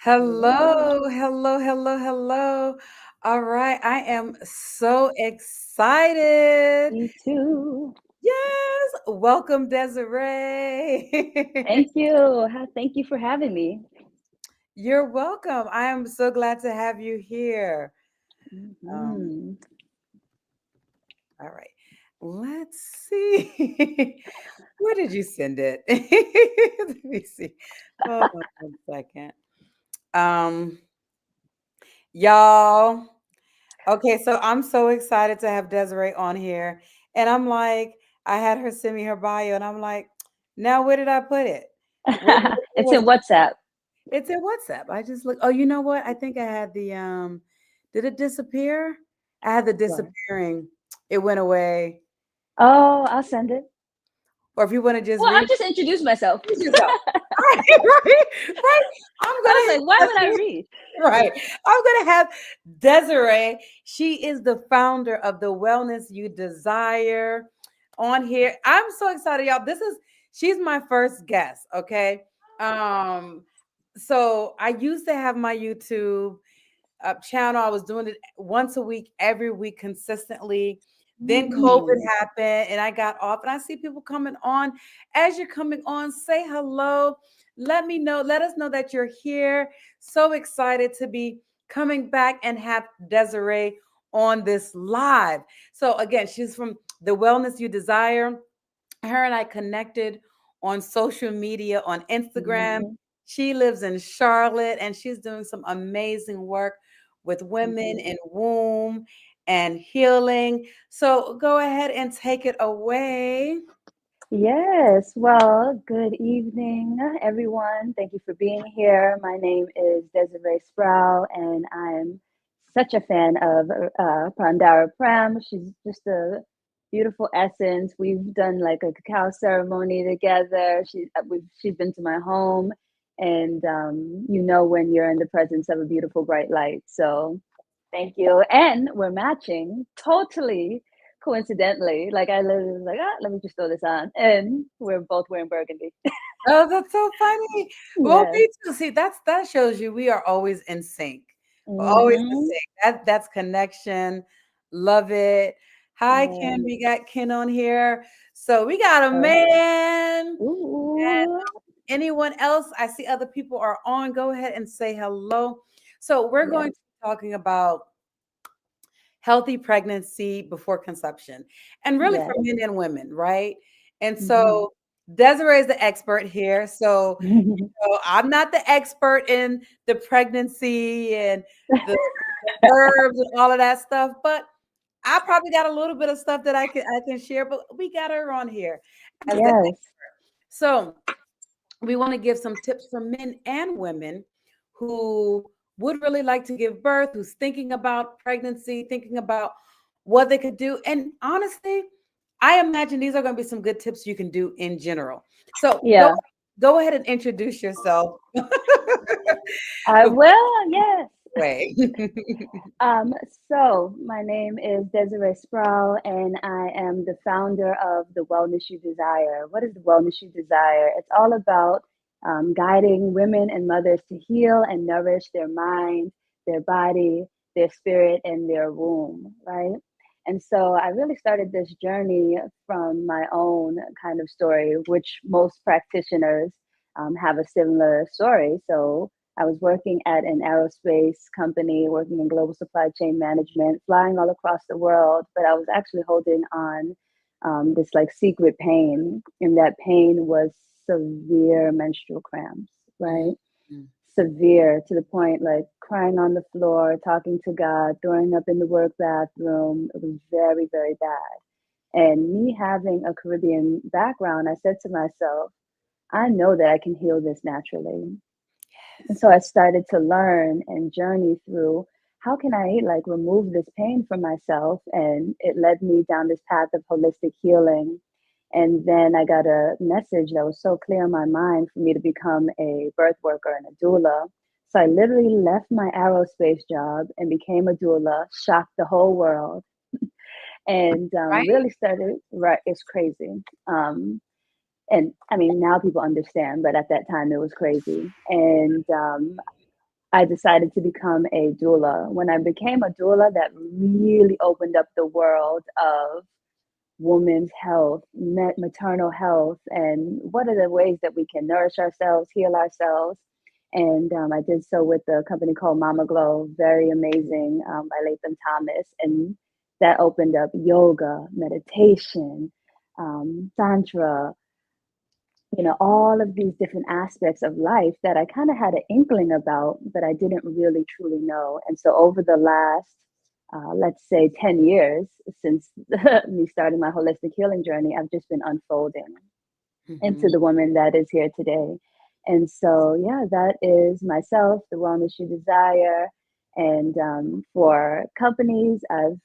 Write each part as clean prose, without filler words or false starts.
Hello. Hello, hello, hello, hello. All right, I am so excited. Me too. Yes, welcome, Desiree. Thank you. Thank you for having me. You're welcome. I am so glad to have you here. Um, Mhm. all right, let's see. Where did you send it? Let me see. Hold on 1 second. Um, y'all. Okay, so I'm so excited to have Desiree on here. And I'm like, I had her send me her bio, and I'm like, now where did I put it? Where It's was in WhatsApp. it's in WhatsApp. I just look. Oh, you know what? I think I had the did it disappear? I had the What? disappearing. It went away. Oh, I'll send it. Or if you want to just Well, I'll read just introduce myself. yourself. Right, right, right. I'm I was gonna like, why would I read? right. I'm gonna have Desiree. She is the founder of the Wellness You Desire on here. I'm so excited, y'all. She's my first guest. Okay. Um, so I used to have my YouTube channel. I was doing it once a week, every week, consistently. Then COVID Mm. happened and I got off, and I see people coming on. As you're coming on, say hello. Let me know. Let us know that you're here. So excited to be coming back and have Desiree on this live. So, again, she's from the Wellness You Desire. Her and I connected on social media on Instagram. Mhm. She lives in Charlotte and she's doing some amazing work with women Mhm. in womb and healing. So go ahead and take it away. Yes. Well, good evening, everyone. Thank you for being here. My name is Desiree Sprauve, and I'm such a fan of Pandara Prem. She's just a beautiful essence. We've done like a cacao ceremony together. She's been to my home, and you know when you're in the presence of a beautiful bright light. So thank you. And we're matching totally coincidentally. Like I literally was like, let me just throw this on. And we're both wearing burgundy. Oh, that's so funny. Well, Yes. me too. See, that shows you we are always in sync. We're always in Mm-hmm. sync. That's connection. Love it. Hi, Ken. Yes. We got Ken on here. So we got a Oh. man. Ooh. Anyone else? I see other people are on. Go ahead and say hello. So, we're going Yes. to be talking about healthy pregnancy before conception and really for Yes. men and women, right? And Mm-hmm. so, Desiree is the expert here. So, I'm not the expert in the pregnancy and the herbs and all of that stuff, but I probably got a little bit of stuff that I can share, but we got her on here as the Yes. so we want to give some tips for men and women who would really like to give birth, who's thinking about pregnancy, thinking about what they could do. And honestly, I imagine these are going to be some good tips you can do in general. So Yeah. go ahead and introduce yourself. I Before will. Yes. way. Um, so my name is Desiree Sproul, and I am the founder of the Wellness You Desire. What is the Wellness You Desire? It's all about guiding women and mothers to heal and nourish their mind, their body, their spirit, and their womb, right? And so I really started this journey from my own kind of story, which most practitioners have a similar story. So I was working at an aerospace company, working in global supply chain management, flying all across the world, but I was actually holding on this like secret pain, and that pain was severe menstrual cramps, right? Mhm. Severe to the point like crying on the floor, talking to God, throwing up in the work bathroom. It was very, very bad. And me having a Caribbean background, I said to myself, I know that I can heal this naturally. And so I started to learn and journey through how can I like remove this pain from myself? And it led me down this path of holistic healing. And then I got a message that was so clear in my mind for me to become a birth worker and a doula. So I literally left my aerospace job and became a doula, shocked the whole world, and Right? really started, right, it's crazy. And I mean, now people understand, but at that time it was crazy. And I decided to become a doula. When I became a doula, that really opened up the world of women's health, maternal health, and what are the ways that we can nourish ourselves, heal ourselves. And I did so with a company called Mama Glow, very amazing, by Latham Thomas. And that opened up yoga, meditation, tantra, all of these different aspects of life that I kind of had an inkling about, but I didn't really truly know. And so over the last, let's say 10 years since me starting my holistic healing journey, I've just been unfolding into Mhm. the woman that is here today. And so, yeah, that is myself, the wellness you desire. And for companies, I've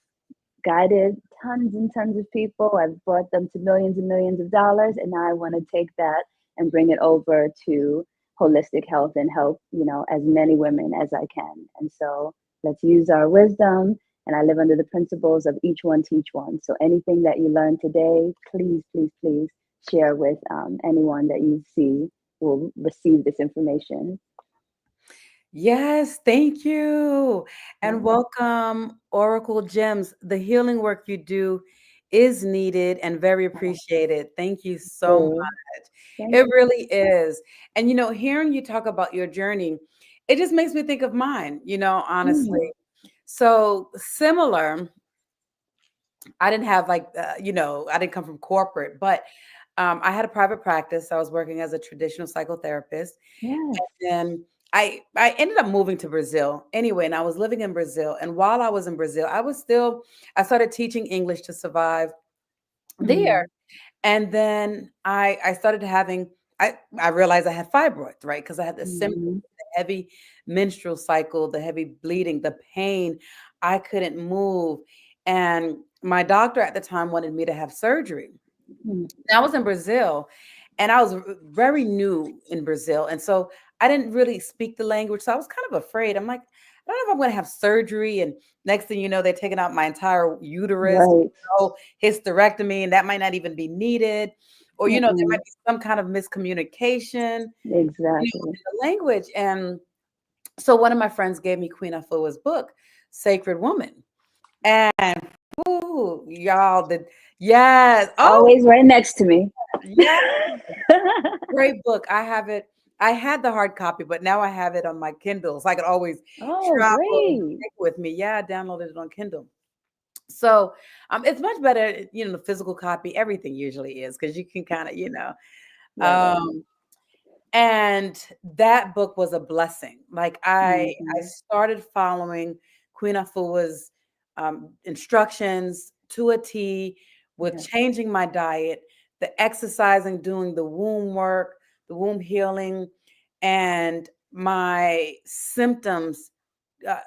guided tons and tons of people. I've brought them to millions and millions of dollars, and now I want to take that and bring it over to holistic health and help, as many women as I can. And so let's use our wisdom. And I live under the principles of each one teach one. So anything that you learn today, please, please, please share with anyone that you see will receive this information. Yes, thank you. And Yeah. welcome, Oracle Gems. The healing work you do is needed and very appreciated. Thank you so So much. thank It you. really is. And, hearing you talk about your journey, it just makes me think of mine, Mm, honestly. So similar, I didn't have like, I didn't come from corporate, but I had a private practice. I was working as a traditional psychotherapist. yes. And I ended up moving to Brazil anyway, and I was living in Brazil. And while I was in Brazil, I started teaching English to survive there. Mm, And then I started having I realized I had fibroids, right? Because I had the symptoms, mhm, the heavy menstrual cycle, the heavy bleeding, the pain. I couldn't move. And my doctor at the time wanted me to have surgery. mm. I was in Brazil and I was very new in Brazil. And so I didn't really speak the language. So I was kind of afraid. I'm like, I don't know if I'm going to have surgery. And next thing you know, they're taking out my entire uterus, Right. hysterectomy, and that might not even be needed. Or, there might Mm-mm. be some kind of miscommunication, Exactly. in the language. And so one of my friends gave me Queen Afua's book, Sacred Woman. And, ooh, y'all, yes. Oh, Always right next to me. yes. Great book. I have it. I had the hard copy, but now I have it on my Kindle, so I could always Oh, travel and great. take it with me. Yeah, I downloaded it on Kindle. So it's much better, the physical copy. Everything usually is because you can kind of, Love it. um, and that book was a blessing. Like I Hmm. started following Queen Afua's instructions to a T with Yes, changing my diet, the exercising, doing the womb work, the womb healing, and my symptoms, uh,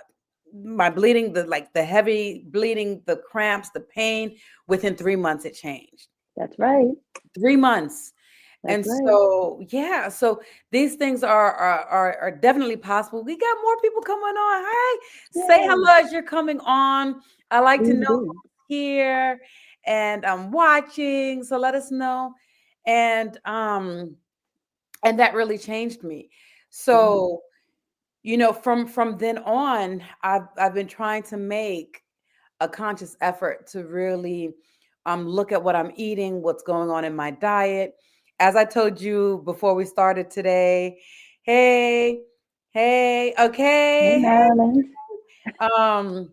my bleeding, the heavy bleeding, the cramps, the pain. Within 3 months, it changed. that's right. 3 months. That's And right. so, yeah, so these things are definitely possible. We got more people coming on. Hi, say Yay. hello as you're coming on. I like to know Please do. who's here and I'm watching. So let us know. And and that really changed me. Yeah. So, from then on, I've been trying to make a conscious effort to really look at what I'm eating, what's going on in my diet. As I told you before we started today, hey, hey, Hey, okay, Marilyn. hey,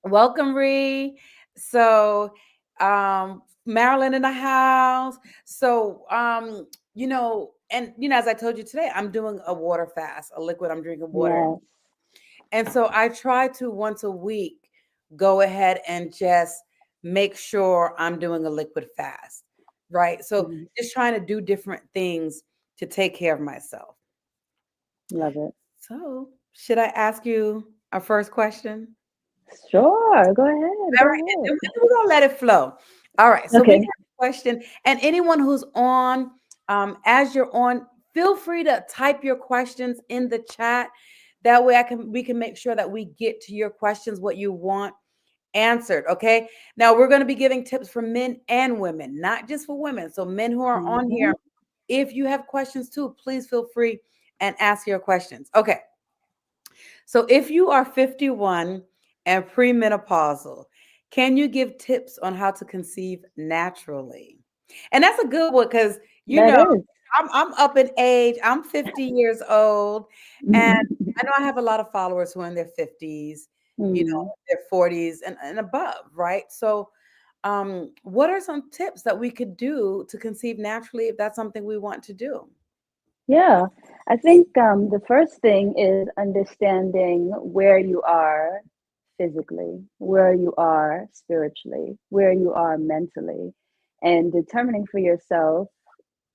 welcome, Ree. So, Marilyn in the house. So, and as I told you today, I'm doing a water fast, a liquid. I'm drinking water. Yes. And so I try to once a week go ahead and just make sure I'm doing a liquid fast, right? So Mhm. just trying to do different things to take care of myself. Love it. So, should I ask you our first question? Sure. Go ahead. All Go right, and ahead. we're gonna let it flow. All right, so we got Okay. a question, and anyone who's on, as you're on, feel free to type your questions in the chat. That way, we can make sure that we get to your questions, what you want answered. Okay. Now we're going to be giving tips for men and women, not just for women. So men who are on Hmm. here, if you have questions too, please feel free and ask your questions. Okay. So if you are 51 and premenopausal, can you give tips on how to conceive naturally? And that's a good one because you That know is. I'm up in age. I'm 50 years old, and I know I have a lot of followers who are in their 50s, Mm. their 40s and above, right? So what are some tips that we could do to conceive naturally if that's something we want to do? Yeah, I think the first thing is understanding where you are physically, where you are spiritually, where you are mentally, and determining for yourself.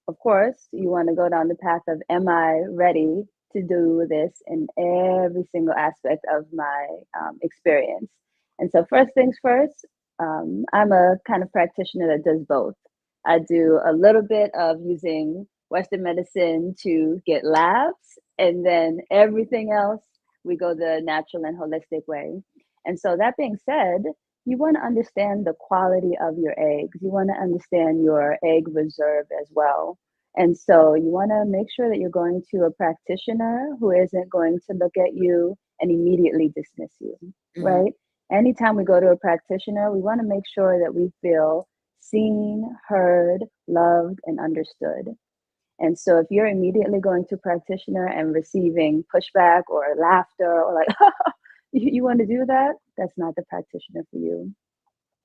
Of course, you want to go down the path of, am I ready to do this in every single aspect of my experience? And so, first things first, I'm a kind of practitioner that does both. I do a little bit of using Western medicine to get labs, and then everything else, we go the natural and holistic way. And so, that being said, you want to understand the quality of your eggs. You want to understand your egg reserve as well. And so you want to make sure that you're going to a practitioner who isn't going to look at you and immediately dismiss you, Mhm, right? Anytime we go to a practitioner, we want to make sure that we feel seen, heard, loved, and understood. And so if you're immediately going to a practitioner and receiving pushback or laughter or like, you want to do that, that's not the practitioner for you.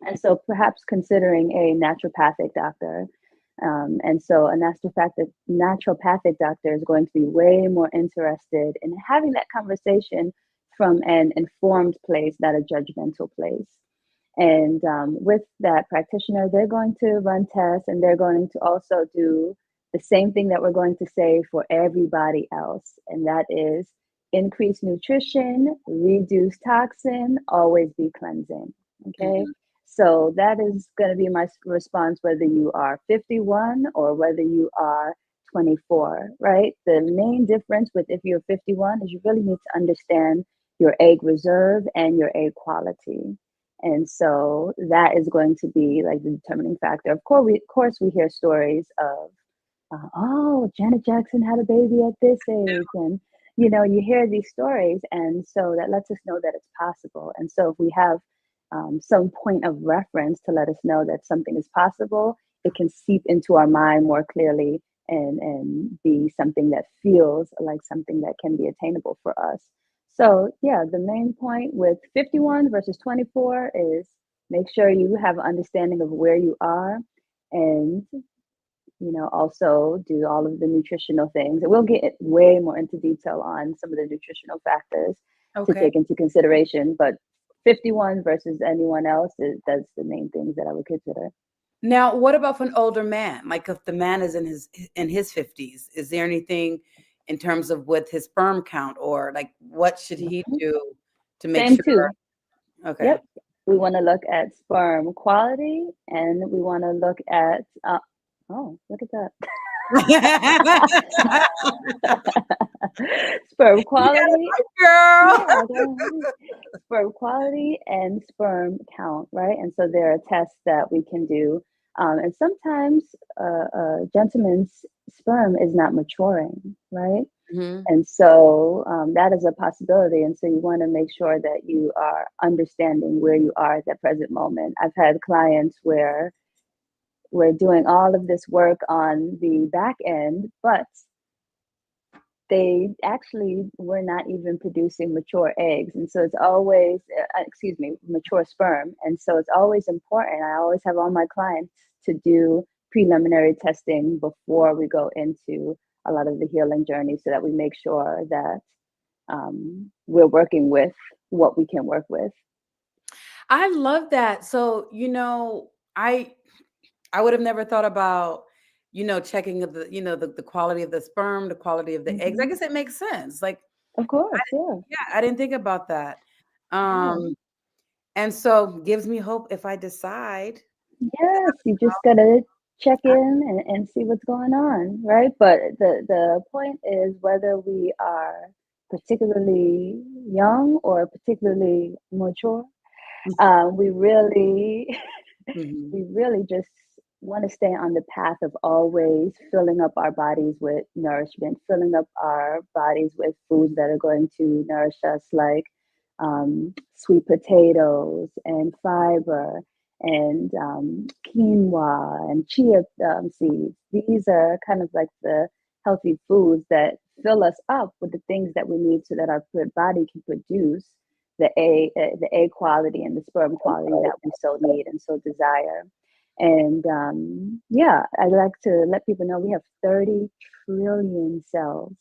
And so perhaps considering a naturopathic doctor. And so a naturopathic doctor is going to be way more interested in having that conversation from an informed place, not a judgmental place. And with that practitioner, they're going to run tests and they're going to also do the same thing that we're going to say for everybody else. And that is increase nutrition, reduce toxin, always be cleansing. Okay. mhm, So that is going to be my response, whether you are 51 or whether you are 24, right? The main difference with if you're 51 is you really need to understand your egg reserve and your egg quality. And so that is going to be like the determining factor. Of course, we hear stories of, oh, Janet Jackson had a baby at this age. And, you hear these stories. And so that lets us know that it's possible. And so if we have some point of reference to let us know that something is possible, it can seep into our mind more clearly and be something that feels like something that can be attainable for us. So, yeah, the main point with 51 versus 24 is make sure you have an understanding of where you are and also do all of the nutritional things. And we'll get way more into detail on some of the nutritional factors to okay. take into consideration. But 51 versus anyone else that's the main things that I would consider. Now, what about for an older man? Like if the man is in his 50s, is there anything in terms of with his sperm count or like what should he Mhm. do to make Same sure? too. Okay. Yep. We want to look at sperm quality and we want to look at, oh, look at that. Sperm You got it quality. right, girl. Yeah, sperm quality and sperm count, right? And so there are tests that we can do. And sometimes a gentleman's sperm is not maturing, right? Mhm. And so that is a possibility. And so you want to make sure that you are understanding where you are at that present moment. I've had clients where we're doing all of this work on the back end, but they actually were not even producing mature eggs. And so it's always, excuse me, mature sperm. And so it's always important. I always have all my clients to do preliminary testing before we go into a lot of the healing journey so that we make sure that we're working with what we can work with. I love that. So, I would have never thought about, checking of the quality of the sperm, the quality of the eggs. I Hmm. guess it makes sense. Like, Of course, yeah. yeah, I didn't think about that. Yeah. Um, and so gives me hope if I decide. Yes, you just gotta check in and see what's going on, right? But the point is whether we are particularly young or particularly mature, we really Mhm. we really just want to stay on the path of always filling up our bodies with nourishment, filling up our bodies with foods that are going to nourish us, like sweet potatoes and fiber and quinoa and chia seeds. These are kind of like the healthy foods that fill us up with the things that we need so that our body can produce the egg quality and the sperm quality that we so need and so desire. And yeah, I like to let people know we have 30 trillion cells.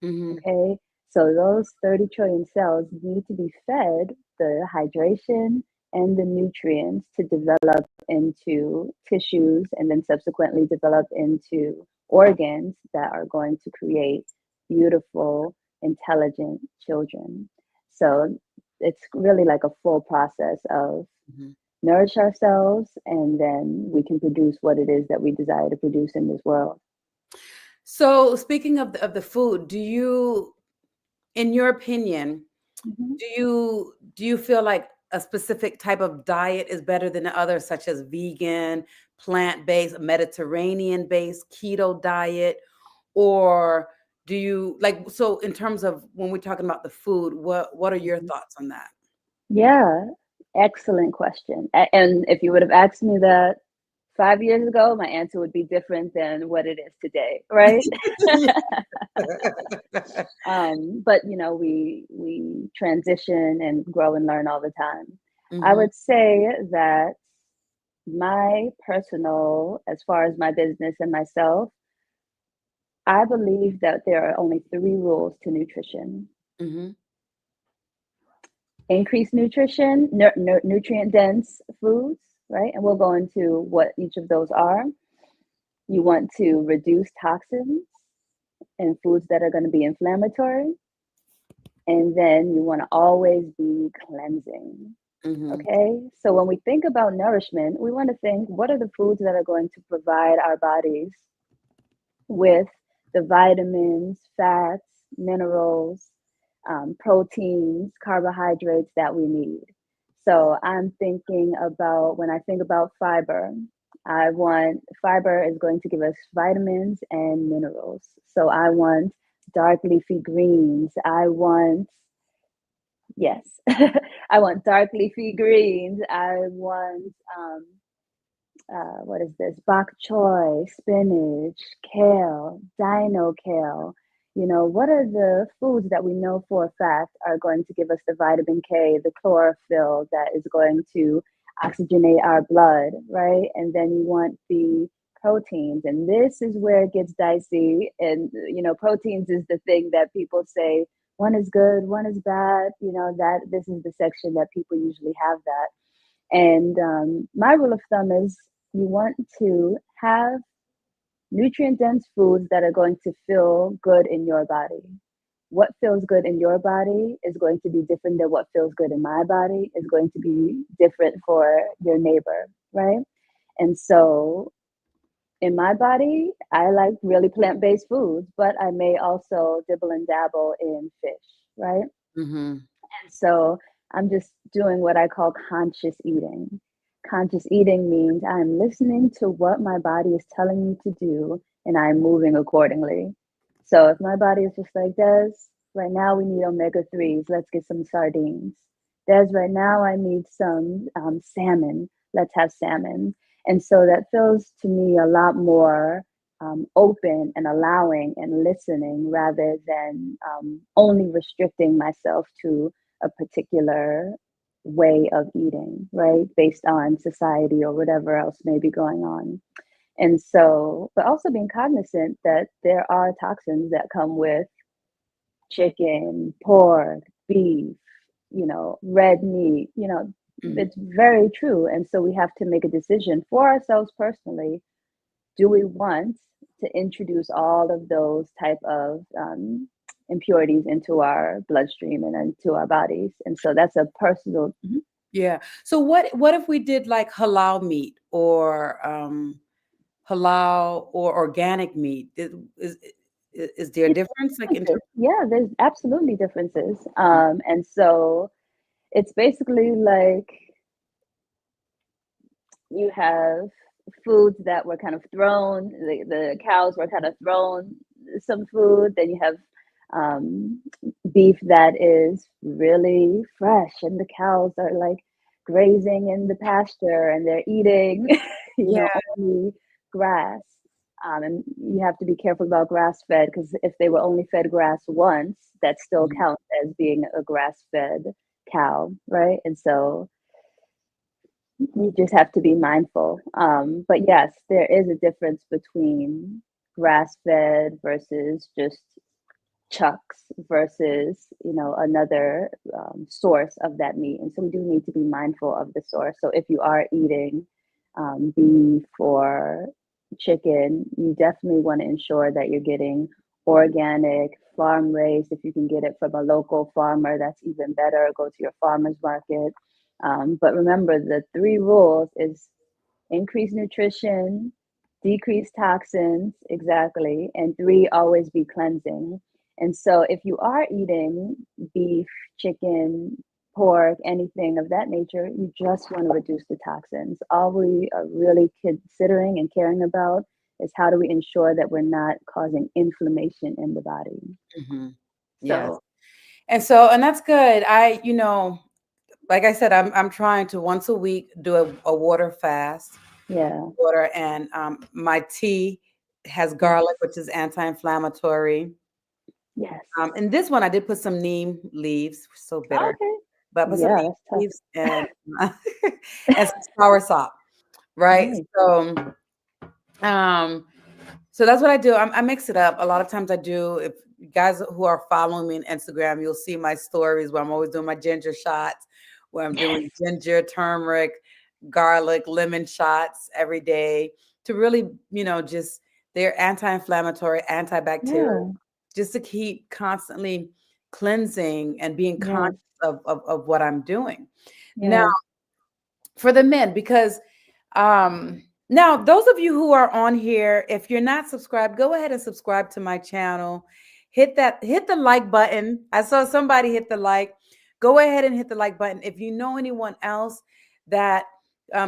Mm-hmm. Okay. So those 30 trillion cells need to be fed the hydration and the nutrients to develop into tissues and then subsequently develop into organs that are going to create beautiful, intelligent children. So it's really like a full process of Mm-hmm. nourish ourselves, and then we can produce what it is that we desire to produce in this world. So speaking of the food, do you, in your opinion, Mhm. do you feel like a specific type of diet is better than the other, such as vegan, plant-based, Mediterranean-based, keto diet, or do you like, so in terms of when we're talking about the food, what are your Mhm. thoughts on that? Yeah, excellent question. And if you would have asked me that 5 years ago, my answer would be different than what it is today, right? But we transition and grow and learn all the time. I Hmm. would say that my personal, as far as my business and myself, I believe that there are only three rules to nutrition: Hmm. increase nutrition, nutrient dense foods, right? And we'll go into what each of those are. You want to reduce toxins and foods that are going to be inflammatory. And then you want to always be cleansing. Hmm. Okay. So when we think about nourishment, we want to think, what are the foods that are going to provide our bodies with the vitamins, fats, minerals, proteins, carbohydrates that we need. So I'm thinking about, when I think about fiber, I want fiber is going to give us vitamins and minerals. So I want dark leafy greens. Yes, I want dark leafy greens. I want what is this? Bok choy, spinach, kale, dino kale. What are the foods that we know for a fact are going to give us the vitamin K, the chlorophyll that is going to oxygenate our blood, right? And then you want the proteins. And this is where it gets dicey. And, proteins is the thing that people say one is good, one is bad. That this is the section that people usually have that. And my rule of thumb is you want to have nutrient dense foods that are going to feel good in your body. What feels good in your body is going to be different than what feels good in my body, is going to be different for your neighbor, right? And so in my body, I like really plant based foods, but I may also dibble and dabble in fish, right? Hmm. And so I'm just doing what I call conscious eating. Conscious eating means I'm listening to what my body is telling me to do and I'm moving accordingly. So if my body is just like, Des, right now we need omega 3s, let's get some sardines. Des, right now I need some salmon, let's have salmon. And so that feels to me a lot more open and allowing and listening rather than only restricting myself to a particular way of eating, right? Based on society or whatever else may be going on. And so, but also being cognizant that there are toxins that come with chicken, pork, beef, red meat, Hmm. it's very true. And so we have to make a decision for ourselves personally. Do we want to introduce all of those type of impurities into our bloodstream and into our bodies? And so that's a personal. Mhm. Yeah. So what if we did like halal meat or halal or organic meat? Is there a It's difference like in differences. terms? Yeah, there's absolutely differences. And so it's basically like you have foods that were kind of thrown. The cows were kind of thrown some food. Then you have um, beef that is really fresh, and the cows are like grazing in the pasture, and they're eating, Yeah. only grass. And you have to be careful about grass fed, because if they were only fed grass once, that still Mhm. counts as being a grass fed cow, right? And so you just have to be mindful. But yes, there is a difference between grass fed versus just chucks versus, another source of that meat. And so we do need to be mindful of the source. So if you are eating beef or chicken, you definitely want to ensure that you're getting organic, farm raised. If you can get it from a local farmer, that's even better. Go to your farmer's market. But remember, the three rules is increase nutrition, decrease toxins, exactly, and three, always be cleansing. And so if you are eating beef, chicken, pork, anything of that nature, you just want to reduce the toxins. All we are really considering and caring about is how do we ensure that we're not causing inflammation in the body. Mhm. Yes. So, And that's good. Like I said, I'm trying to once a week do a water fast, yeah, water, and my tea has yes, garlic, which is anti-inflammatory. yes. And this one I did put some neem leaves, so bitter, Okay. but I put some Yeah, neem that's tough. leaves and and some sour sop, right? Nice. Um, so that's what I do. I mix it up. A lot of times I do. If you guys who are following me on Instagram, you'll see my stories where I'm always doing my ginger shots, where I'm doing Yes. ginger, turmeric, garlic, lemon shots every day to really, just they're anti-inflammatory, antibacterial, Yeah. just to keep constantly cleansing and being conscious Yes. of what I'm doing. Now, Yes. for the men, because now those of you who are on here, if you're not subscribed, go ahead and subscribe to my channel. Hit the like button. I saw somebody hit the like. Go ahead and hit the like button. If you know anyone else that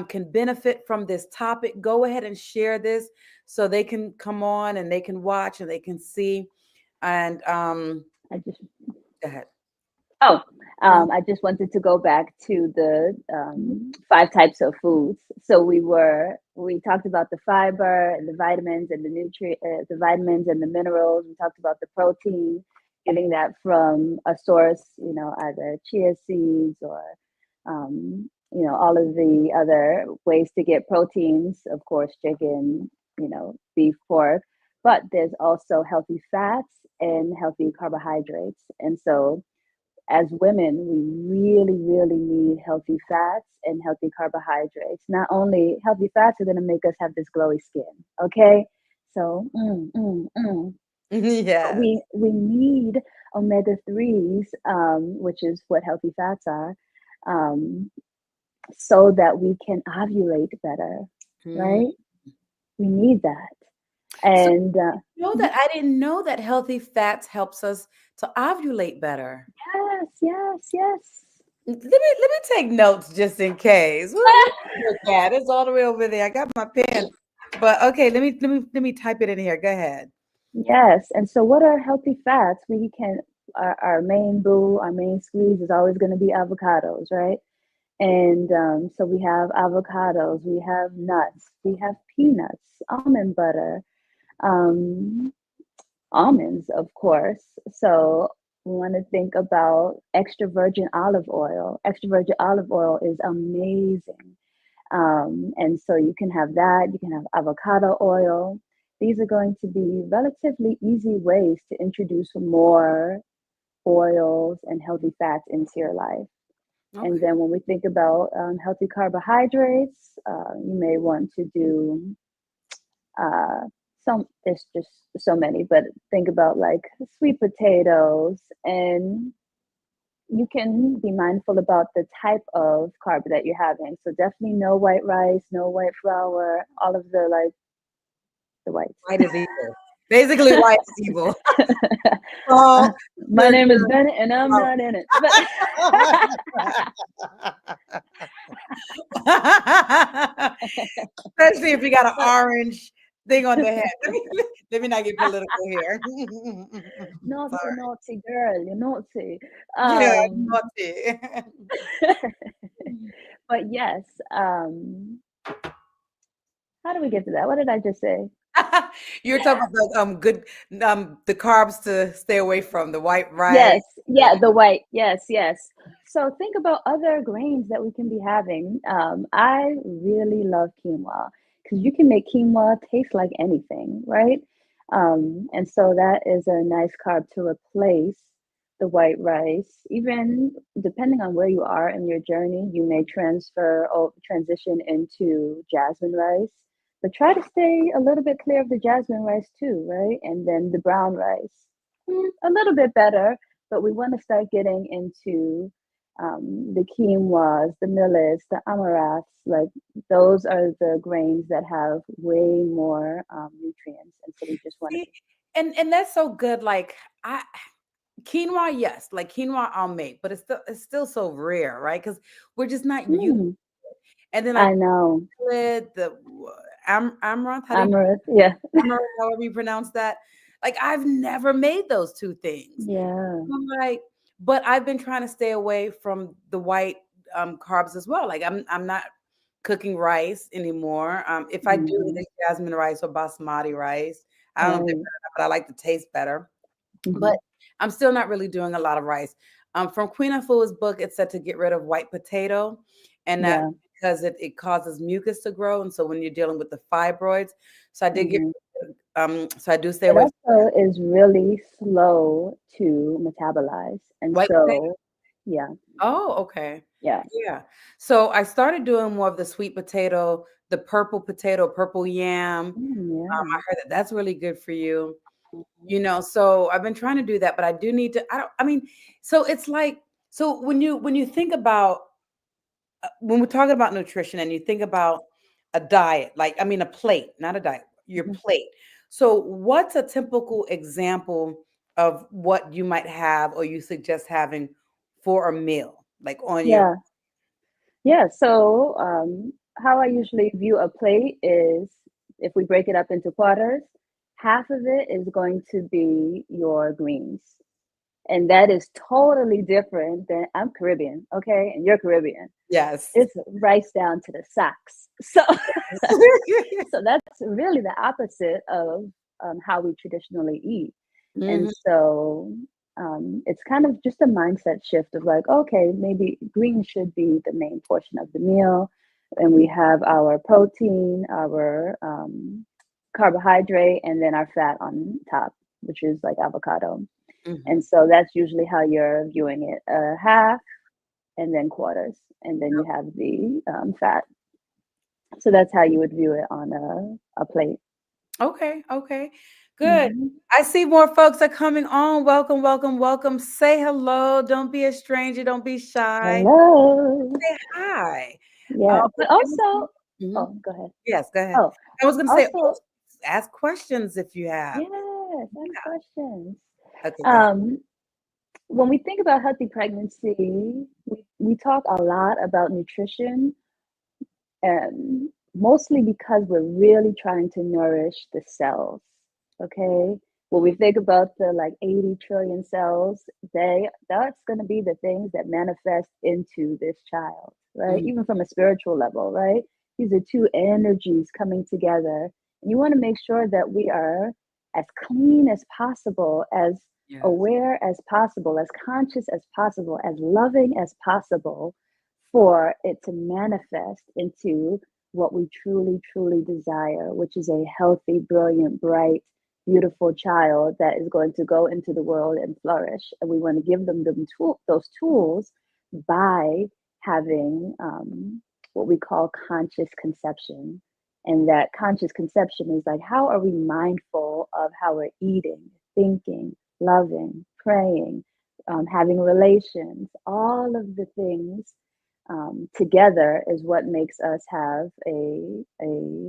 can benefit from this topic, go ahead and share this so they can come on and they can watch and they can see. And I just go ahead. Oh, No. I just wanted to go back to the Mhm. five types of foods. So we talked about the fiber and the vitamins and the vitamins and the minerals. We talked about the protein, getting that from a source, either chia seeds or, all of the other ways to get proteins. Of course, chicken, beef, pork. But there's also healthy fats and healthy carbohydrates, and so as women, we really, really need healthy fats and healthy carbohydrates. Not only healthy fats are going to make us have this glowy skin, okay? So, but Yes. we need omega threes, which is what healthy fats are, um, so that we can ovulate better, Mm. right? We need that, So and mhm. I didn't know that healthy fats helps us to ovulate better. Yes, yes, yes. Let me take notes just in case. Where my book at? It's all the way over there. I got my pen. But okay, let me type it in here. Go ahead. Yes, and so what are healthy fats? We can our main boo, our main squeeze is always going to be avocados, right? And so we have avocados, we have nuts, we have peanuts, almond butter, um, almonds, of course. So we want to think about extra virgin olive oil. Extra virgin olive oil is amazing. And so you can have that, you can have avocado oil. These are going to be relatively easy ways to introduce more oils and healthy fats into your life. And Okay. then when we think about healthy carbohydrates, you may want to do there's just so many, but think about like sweet potatoes, and you can be mindful about the type of carb that you're having. So definitely no white rice, no white flour, all of the like the whites. White is evil. Basically, white is evil. Salt, My name is sugar. Bennett, and I'm Oh. not in it. But Especially if you got an But orange thing on the head. Let me not get political here. naughty, Sorry. naughty girl, you're naughty. Yeah, Um, naughty. but yes, how do we get to that? What did I just say? You're talking about the good the carbs to stay away from, the white rice. Yes, yeah, the white. Yes, yes. So think about other grains that we can be having. I really love quinoa because you can make quinoa taste like anything, right? And so that is a nice carb to replace the white rice. Even depending on where you are in your journey, you may transfer or transition into jasmine rice, but try to stay a little bit clear of the jasmine rice too, right? And then the brown rice. A little bit better, but we want to start getting into the quinoas, the millets, the amaranths. Like those are the grains that have way more nutrients, and so we just want See, and that's so good. Like I quinoa, yes, like quinoa I'll make, but it's still so rare, right? Because we're just not to. used. And then like I know the amaranth, how do you amaranth. Yeah, amaranth, however you pronounce that? Like I've never made those two things. yeah. I'm like, but I've been trying to stay away from the white carbs as well. Like I'm not cooking rice anymore. If I do, Hmm. it's jasmine rice or basmati rice. I don't know if they're Right. better, but I like the taste better. But Hmm. I'm still not really doing a lot of rice. From Queen of Food's book, it said to get rid of white potato, and that Yeah. because it causes mucus to grow, and so when you're dealing with the fibroids, so I did get Hmm. so I do stay It away from also is really slow to metabolize, and white potato. so yeah, Oh, okay. yeah. Yeah. So I started doing more of the sweet potato, the purple potato, purple yam. I Yeah. heard that that's really good for you. Mhm. So I've been trying to do that, but I do need to. I mean, so it's like so when you think about when we're talking about nutrition and you think about a diet, like I mean a plate, not a diet, your Mhm. plate. So what's a typical example of what you might have or you suggest having for a meal, like on your Yeah. Yeah. So, how I usually view a plate is if we break it up into quarters, half of it is going to be your greens. And that is totally different than I'm Caribbean, okay? And you're Caribbean. yes. It's rice down to the socks. So, so that's really the opposite of how we traditionally eat. And Mhm. so it's kind of just a mindset shift of like, okay, maybe green should be the main portion of the meal. And we have our protein, our carbohydrate, and then our fat on top, which is like avocado. And Mhm. so that's usually how you're viewing it, half and then quarters. And then you have the fat. So that's how you would view it on a plate. Okay, okay. Good. Hmm. I see more folks are coming on. Welcome, welcome, welcome. Say hello. Don't be a stranger. Don't be shy. Hello. Say hi. Yeah, But but also, mhm. oh, go ahead. Yes, go ahead. Oh, I was going to say, also, ask questions if you have. yes, ask questions. Okay, go ahead. Um, when we think about healthy pregnancy, we talk a lot about nutrition, mostly because we're really trying to nourish the cells. Okay, when we think about the like 80 trillion cells, that's going to be the things that manifest into this child, right? Mm, Even from a spiritual level, right? These are two energies coming together. And you want to make sure that we are as clean as possible, as yes. aware as possible, as conscious as possible, as loving as possible for it to manifest into what we truly, truly desire, which is a healthy, brilliant, bright, beautiful child that is going to go into the world and flourish. And we want to give them those tools by having what we call conscious conception. And that conscious conception is like, how are we mindful of how we're eating, thinking, loving, praying, having relations, all of the things together is what makes us have a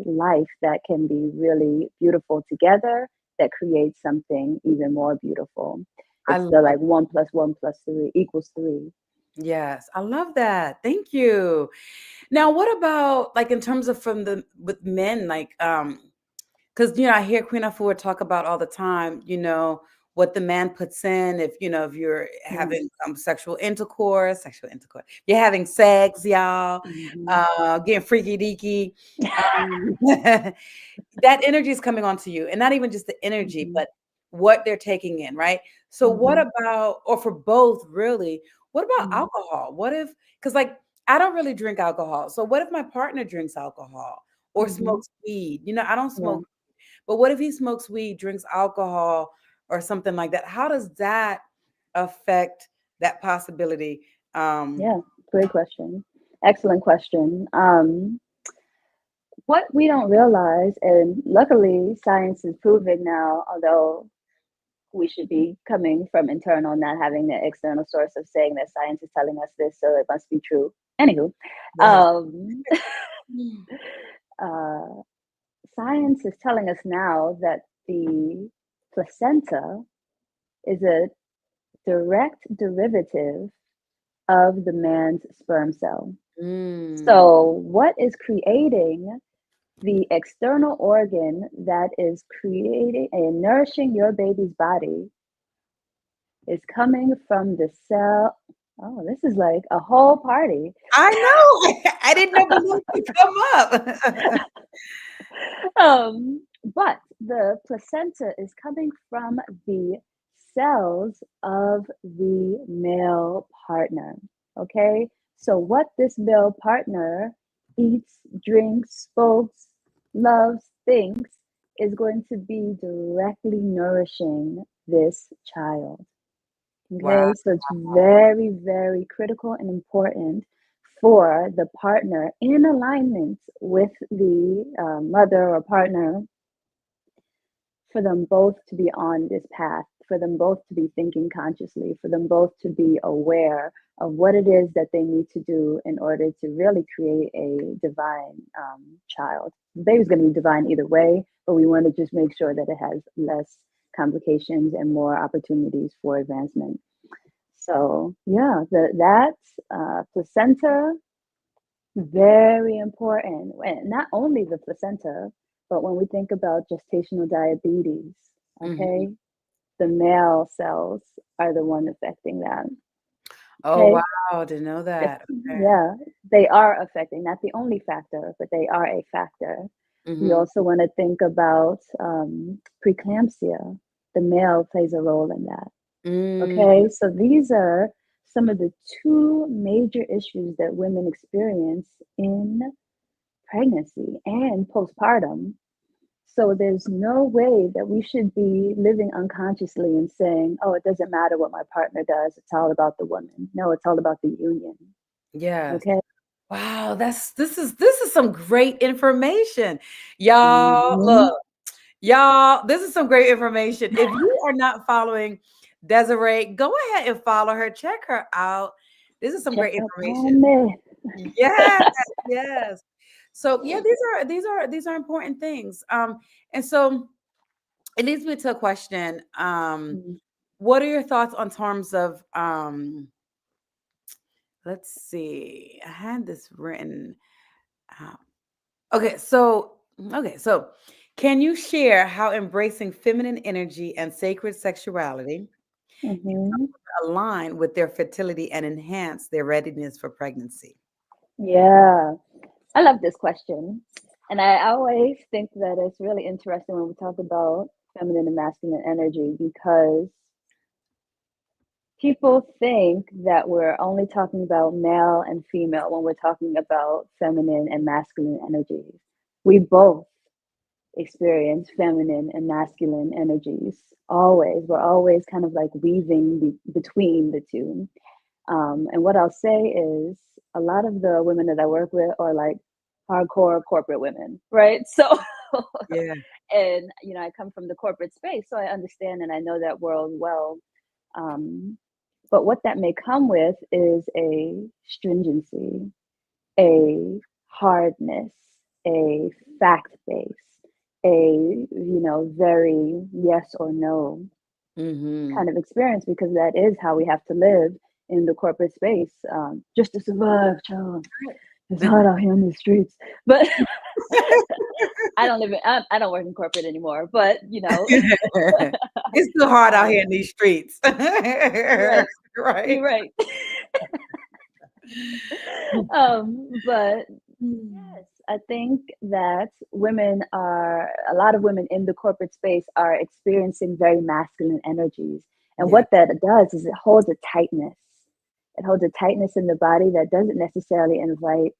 life that can be really beautiful together, that creates something even more beautiful. I It's the love like one plus one plus three equals three. Yes, I love that. Thank you. Now, what about like in terms of from the with men, like because I hear Queen Afua talk about all the time, what the man puts in if if you're Yeah. having sexual intercourse, you're having sex, y'all, Hmm. getting freaky deaky. Um, that energy is coming onto you, and not even just the energy, Hmm. but what they're taking in, right? So what Hmm. about, or for both really, what about Hmm. alcohol? What if, because like I don't really drink alcohol, so what if my partner drinks alcohol or Hmm. smokes weed? I don't Yeah. smoke, but what if he smokes weed, drinks alcohol, or something like that? How does that affect that possibility? um Yeah. Great question. Excellent question. What we don't realize, and luckily science is proving now, although we should be coming from internal, not having the external source of saying that science is telling us this, so it must be true. Anywho, Yes. um, uh, science is telling us now that the placenta is a direct derivative of the man's sperm cell. Mm. So, what is creating the external organ that is creating and nourishing your baby's body is coming from the cell. Oh, this is like a whole party. I know. I didn't know the list would come up. But the placenta is coming from the cells of the male partner. Okay, so what this male partner eats, drinks, smokes, loves, thinks is going to be directly nourishing this child. Wow. Okay, so it's very, very critical and important for the partner in alignment with the mother or partner, for them both to be on this path, for them both to be thinking consciously, for them both to be aware of what it is that they need to do in order to really create a divine child. The baby's going to be divine either way, but we want to just make sure that it has less complications and more opportunities for advancement. So yeah, that placenta, very important. And not only the placenta, but when we think about gestational diabetes, Mhm. okay, the male cells are the one affecting that. Oh, Okay, wow, didn't know that. Okay. yeah, they are affecting, not the only factor, but they are a factor. We Mhm. also want to think about preeclampsia. The male plays a role in that. Mm. Okay, so these are some of the two major issues that women experience in pregnancy and postpartum. So there's no way that we should be living unconsciously and saying, oh, it doesn't matter what my partner does, it's all about the woman. No, it's all about the union. Yes. Okay. Wow, this is some great information. Y'all, Hmm. look, y'all, this is some great information. If you are not following Desiree, go ahead and follow her. Check her out. This is some Check great up information. on me. Yes, yes. So yeah, these are important things. And so it leads me to a question. Mhm. What are your thoughts on terms of let's see. I had this written out. Okay, so can you share how embracing feminine energy and sacred sexuality Mhm. align with their fertility and enhance their readiness for pregnancy? Yeah, I love this question. And I always think that it's really interesting when we talk about feminine and masculine energy, because people think that we're only talking about male and female when we're talking about feminine and masculine energies. We both experience feminine and masculine energies always. We're always kind of like weaving between the two. And what I'll say is, a lot of the women that I work with are like hardcore corporate women, right? So, Yeah. and I come from the corporate space, so I understand and I know that world well. Um, but what that may come with is a stringency, a hardness, a fact base, very yes or no Mm-hmm. kind of experience, because that is how we have to live in the corporate space, just to survive, child. It's hard out here in the streets. But I don't live in, I don't work in corporate anymore, but It's too hard out here um, in these streets. you're right. Right. You're right. But Mm. yes, I think that a lot of women in the corporate space are experiencing very masculine energies. And Yeah. what that does is it holds a tightness. It holds a tightness in the body that doesn't necessarily invite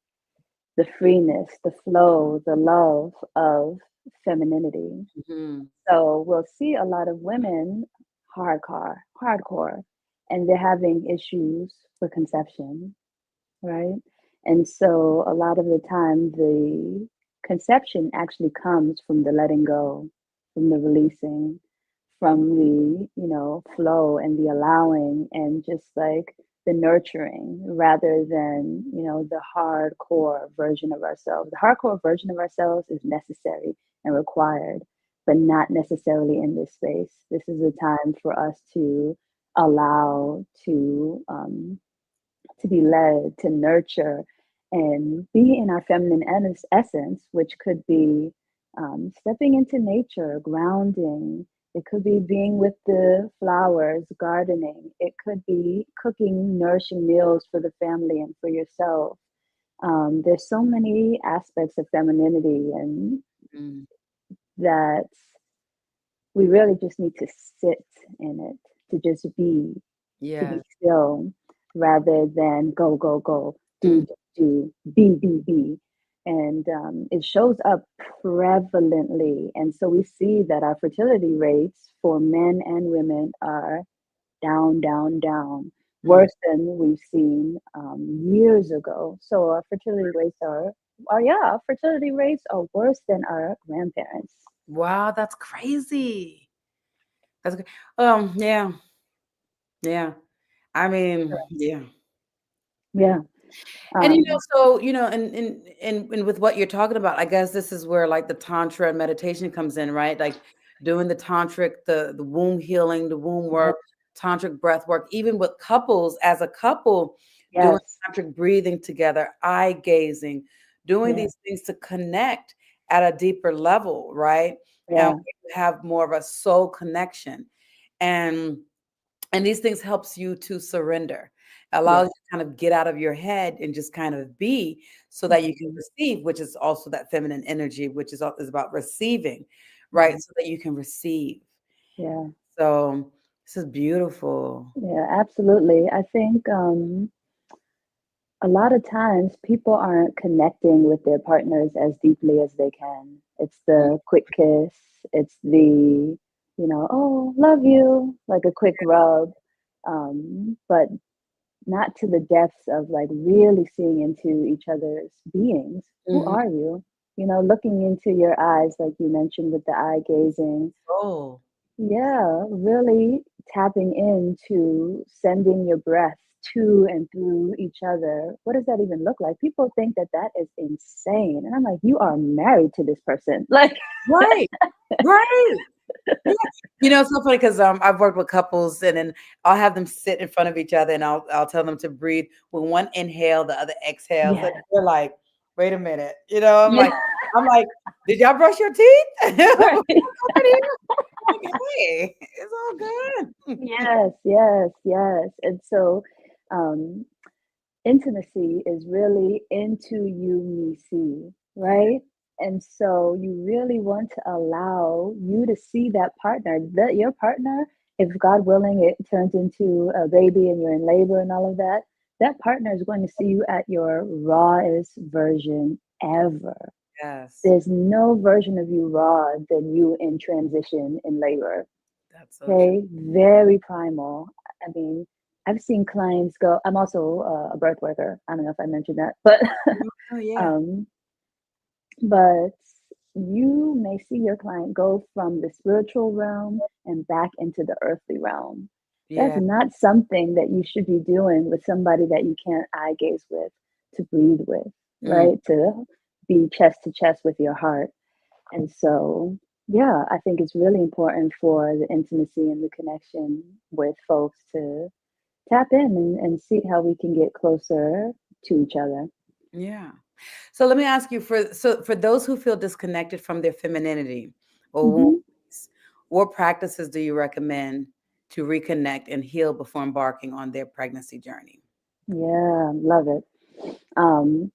the freeness, the flow, the love of femininity. Mhm. So we'll see a lot of women hardcore, and they're having issues with conception, right? And so a lot of the time, the conception actually comes from the letting go, from the releasing, from the, flow and the allowing and just like the nurturing rather than, the hardcore version of ourselves. The hardcore version of ourselves is necessary and required, but not necessarily in this space. This is a time for us to allow to be led, to nurture, and be in our feminine essence, which could be stepping into nature, grounding. It could be being with the flowers, gardening. It could be cooking nourishing meals for the family and for yourself. There's so many aspects of femininity, and Mm. that we really just need to sit in it, to just to be Yeah. still rather than go, go, go, Mm. do, be. And it shows up prevalently. And so we see that our fertility rates for men and women are down, down, down, Mm. worse than we've seen years ago. So our fertility rates are worse than our grandparents. Wow, that's crazy. That's good. Yeah, yeah. I mean, yeah. Yeah. And Um, so and with what you're talking about, I guess this is where like the tantra and meditation comes in, right? Like doing the tantric, the womb healing, the womb yeah, work, tantric breath work, even with couples as a couple, doing yes. tantric breathing together, eye gazing, doing Yeah. these things to connect at a deeper level, right? And Yeah. have more of a soul connection. And these things helps you to surrender, allows Yes. you to kind of get out of your head and just kind of be, so that you can Mhm. receive, which is also that feminine energy, which is about receiving, right? Mhm. So that you can receive. Yeah. So this is beautiful. Yeah, absolutely. I think a lot of times people aren't connecting with their partners as deeply as they can. It's Mm. the quick kiss, it's the, oh, love you, like a quick rub, but not to the depths of like really seeing into each other's beings. Who Mhm. are you? Looking into your eyes, like you mentioned with the eye gazing. Oh, Yeah, really tapping into sending your breath to and through each other. What does that even look like? People think that that is insane. And I'm like, you are married to this person. Like, right, right. Yeah. It's so funny because I've worked with couples, and then I'll have them sit in front of each other, and I'll tell them to breathe with one inhale, the other exhales, and yeah, they're like, "Wait a minute," yeah, I'm like, "Did y'all brush your teeth?" right. Before you come in here? Like, hey, it's all good. Yes, yes, yes. And so, um, intimacy is really into you, me, see, Yeah. right? And so you really want to allow you to see that partner, that your partner, if God willing, it turns into a baby and you're in labor and all of that, that partner is going to see you at your rawest version ever. Yes, There's no version of you raw than you in transition in labor. that's so true. Okay, very primal. I mean, I've seen clients go. I'm also a birth worker. I don't know if I mentioned that, but Oh yeah, um, but you may see your client go from the spiritual realm and back into the earthly realm. That's yeah. not something that you should be doing with somebody that you can't eye gaze with, to breathe with, Mm. right? To be chest to chest with your heart. And so, yeah, I think it's really important for the intimacy and the connection with folks to tap in and see how we can get closer to each other. Yeah. So let me ask you, for those who feel disconnected from their femininity or Hmm. wounds, what practices do you recommend to reconnect and heal before embarking on their pregnancy journey? Yeah, love it.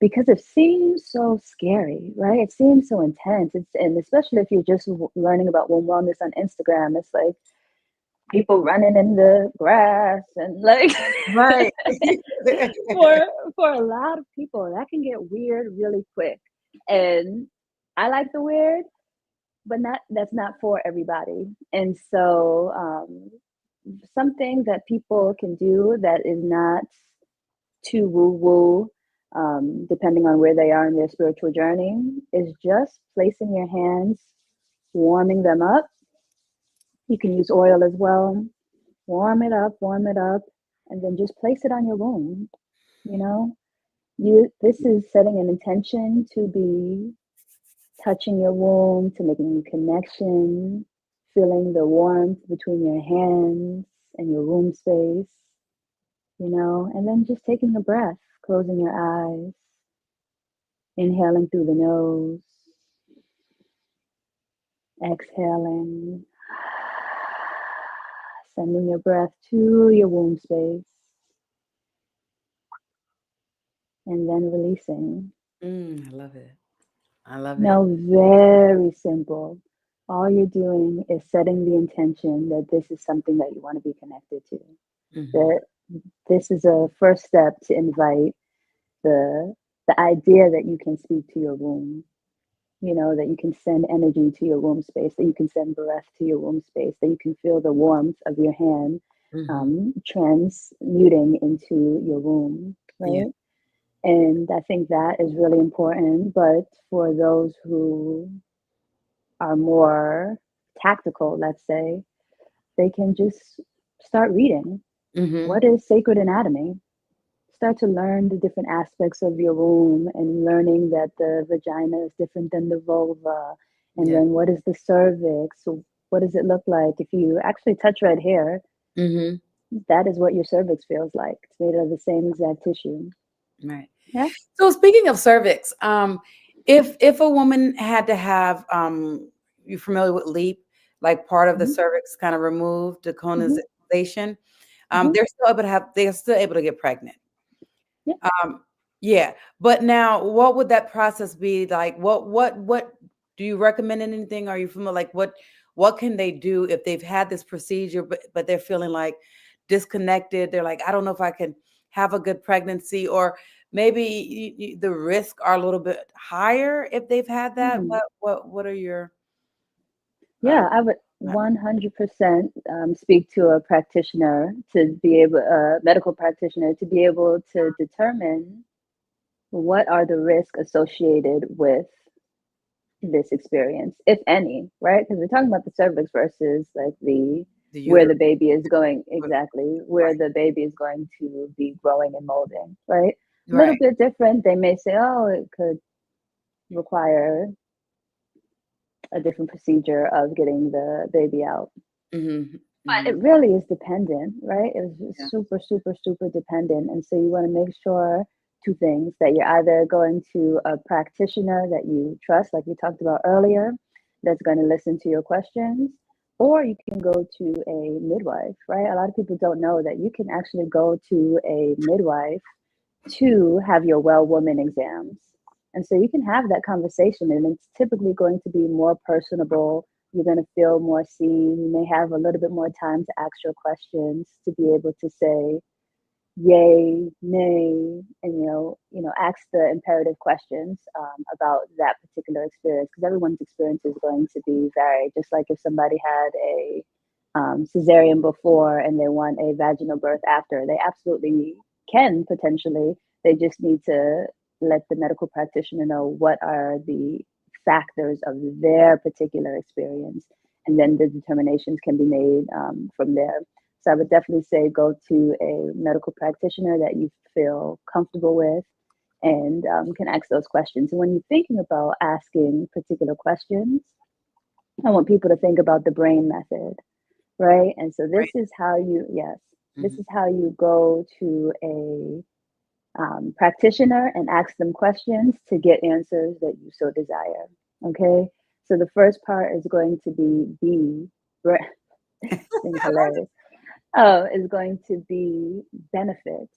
Because it seems so scary, right? It seems so intense. And especially if you're just learning about womb wellness on Instagram, it's like people running in the grass and like Right. for for a lot of people that can get weird really quick. And I like the weird, but not that's not for everybody. And so something that people can do that is not too woo woo, depending on where they are in their spiritual journey, is just placing your hands, warming them up. You can use oil as well. Warm it up, and then just place it on your womb. You know, this is setting an intention to be touching your womb, to making a connection, feeling the warmth between your hands and your womb space, and then just taking a breath, closing your eyes, inhaling through the nose, exhaling, sending your breath to your womb space, and then releasing. I love it. I love it. Now, very simple. All you're doing is setting the intention that this is something that you want to be connected to. Hmm. That this is a first step to invite the the idea that you can speak to your womb. That you can send energy to your womb space, that you can send breath to your womb space, that you can feel the warmth of your hand Hmm. transmuting into your womb, Yeah. right? And I think that is really important. But for those who are more tactical, let's say, they can just start reading. Hmm. What is sacred anatomy? Start to learn the different aspects of your womb and learning that the vagina is different than the vulva. And Yeah. then what is the cervix? So what does it look like? If you actually touch red hair, Hmm. that is what your cervix feels like. It's made of the same exact tissue. Right. Yeah. So speaking of cervix, if a woman had to have you familiar with LEAP, like part of the Hmm. cervix kind of removed, Hmm. decolonization, Hmm. they're still able to get pregnant. Yeah. Um, yeah, but now what would that process be like? What do you recommend anything? Are you familiar? Like what can they do if they've had this procedure, but they're feeling like disconnected? They're like, I don't know if I can have a good pregnancy, or maybe the risk are a little bit higher if they've had that. Hmm. What are your uh, Yeah, I would 100% speak to a practitioner to be able, a medical practitioner to be able to determine what are the risks associated with this experience, if any, right? Because we're talking about the cervix versus like the the where uterus? the baby is going, Right, exactly where the baby is going to be growing and molding, right? A little right. bit different. They may say, oh, it could require a different procedure of getting the baby out. Hmm. But Hmm. it really is dependent, right? It's Yeah. super, super, super dependent. And so you want to make sure two things that you're either going to a practitioner that you trust, like we talked about earlier, that's going to listen to your questions, or you can go to a midwife, right? A lot of people don't know that you can actually go to a midwife to have your well woman exams. And so you can have that conversation, and it's typically going to be more personable. You're going to feel more seen. You may have a little bit more time to ask your questions to be able to say yay, nay, and ask the imperative questions about that particular experience, because everyone's experience is going to be varied. Just like if somebody had a cesarean before and they want a vaginal birth after, they absolutely can potentially. They just need to let the medical practitioner know what are the factors of their particular experience, and then the determinations can be made from there. So I would definitely say go to a medical practitioner that you feel comfortable with and can ask those questions. And when you're thinking about asking particular questions, I want people to think about the brain method, right? And so this is how you, yes. This is how you go to a practitioner and ask them questions to get answers that you so desire. Okay, so the first part is going to be being hilarious. Oh, is going to be benefits.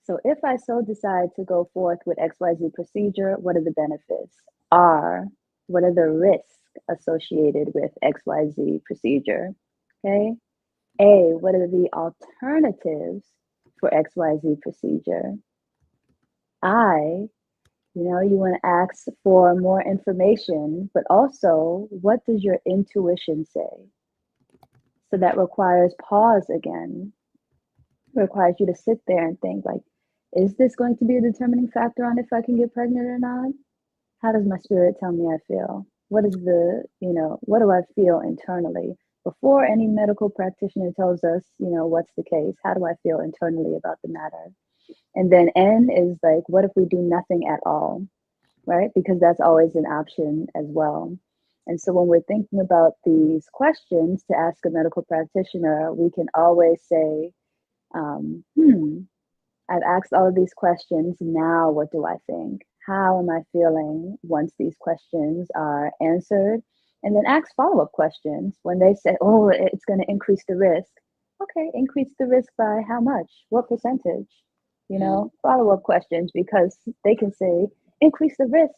So if I so decide to go forth with XYZ procedure, what are the benefits? R, what are the risks associated with XYZ procedure? Okay. A, what are the alternatives for XYZ procedure? I, you want to ask for more information, but also what does your intuition say? So that requires pause again. It requires you to sit there and think like, is this going to be a determining factor on if I can get pregnant or not? How does my spirit tell me I feel? What is what do I feel internally? Before any medical practitioner tells us, what's the case, how do I feel internally about the matter? And then N is like, what if we do nothing at all, right? Because that's always an option as well. And so when we're thinking about these questions to ask a medical practitioner, we can always say, I've asked all of these questions. Now, what do I think? How am I feeling once these questions are answered? And then ask follow-up questions. When they say, oh, it's going to increase the risk. Okay, increase the risk by how much? What percentage? Follow-up questions, because they can say, increase the risk.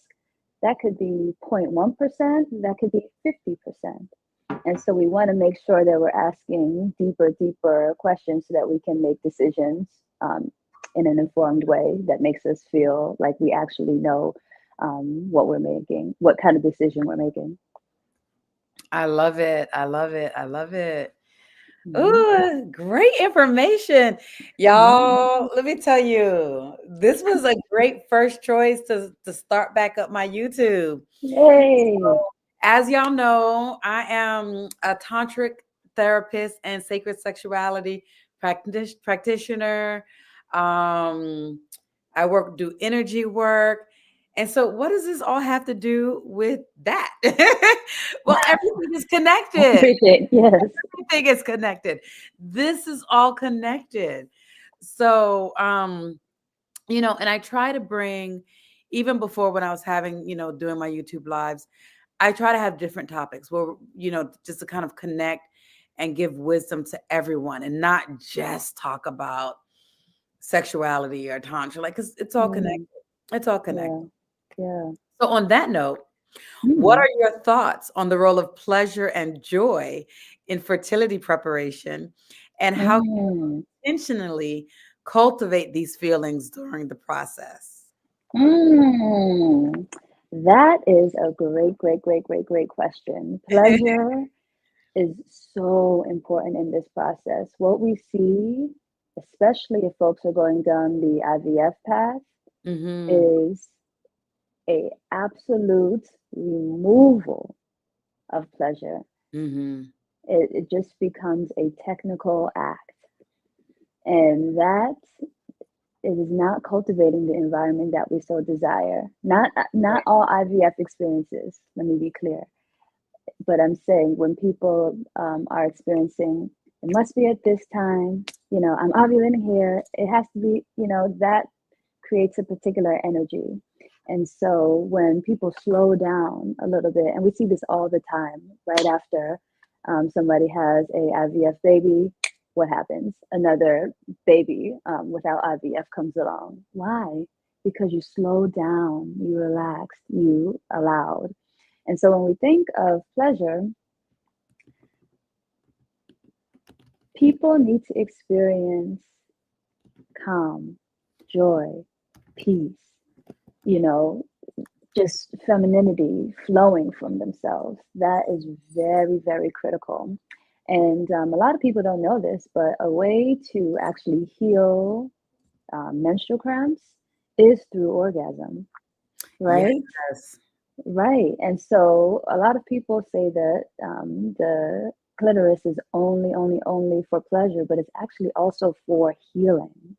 That could be 0.1%, that could be 50%. And so we want to make sure that we're asking deeper questions so that we can make decisions in an informed way that makes us feel like we actually know what we're making, what kind of decision we're making. I love it. I love it. I love it. Mhm. Ooh, great information. Yeah. Y'all, let me tell you, this was a great first choice to start back up my YouTube. Yay. As y'all know, I am a tantric therapist and sacred sexuality practitioner. I do energy work. And so, what does this all have to do with that? Well, everything is connected. Appreciate. Yes. Everything is connected. This is all connected. So, and I try to bring, even before when I was having, doing my YouTube lives, I try to have different topics where, just to kind of connect and give wisdom to everyone and not just talk about sexuality or tantra, like, because it's all connected. It's all connected. Yeah. So on that note, what are your thoughts on the role of pleasure and joy in fertility preparation, and how can you intentionally cultivate these feelings during the process? That is a great question. Pleasure is so important in this process. What we see, especially if folks are going down the IVF path, is a absolute removal of pleasure. It just becomes a technical act. And that it is not cultivating the environment that we so desire. Not all IVF experiences, let me be clear. But I'm saying when people are experiencing, it must be at this time, I'm ovulating here, it has to be, that creates a particular energy. And so when people slow down a little bit, and we see this all the time, right after somebody has a IVF baby, what happens? Another baby without IVF comes along. Why? Because you slowed down, you relaxed, you allowed. And so when we think of pleasure, people need to experience calm, joy, peace, just femininity flowing from themselves. That is very, very critical. And a lot of people don't know this, but a way to actually heal menstrual cramps is through orgasm, right? Yes. Right. And so a lot of people say that the clitoris is only for pleasure, but it's actually also for healing.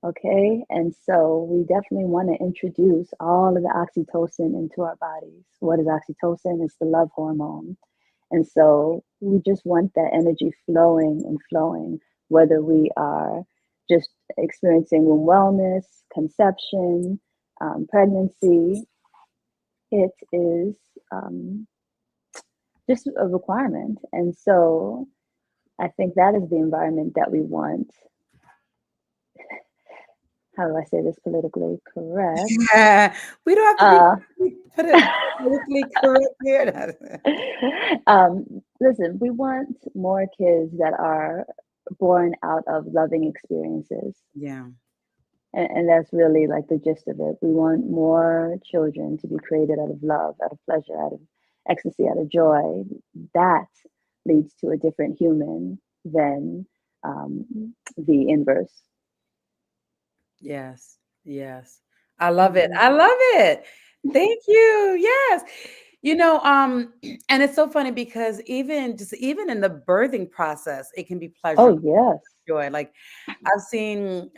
Okay. And so we definitely want to introduce all of the oxytocin into our bodies. What is oxytocin? It's the love hormone. And so we just want that energy flowing and flowing. whether we are just experiencing womb wellness, conception, pregnancy. It is um, just a requirement. And so I think that is the environment that we want. How do I say this politically correct? Yeah, we don't have to be Uh, put it politically correct here. listen, we want more kids that are born out of loving experiences. Yeah. And that's really like the gist of it. We want more children to be created out of love, out of pleasure, out of ecstasy, out of joy. That leads to a different human than the inverse. Yes. Yes. I love it. Mhm. I love it. Thank you. Yes. And it's so funny because even in the birthing process, it can be Oh, pleasurable, yes. joy. Like I've seen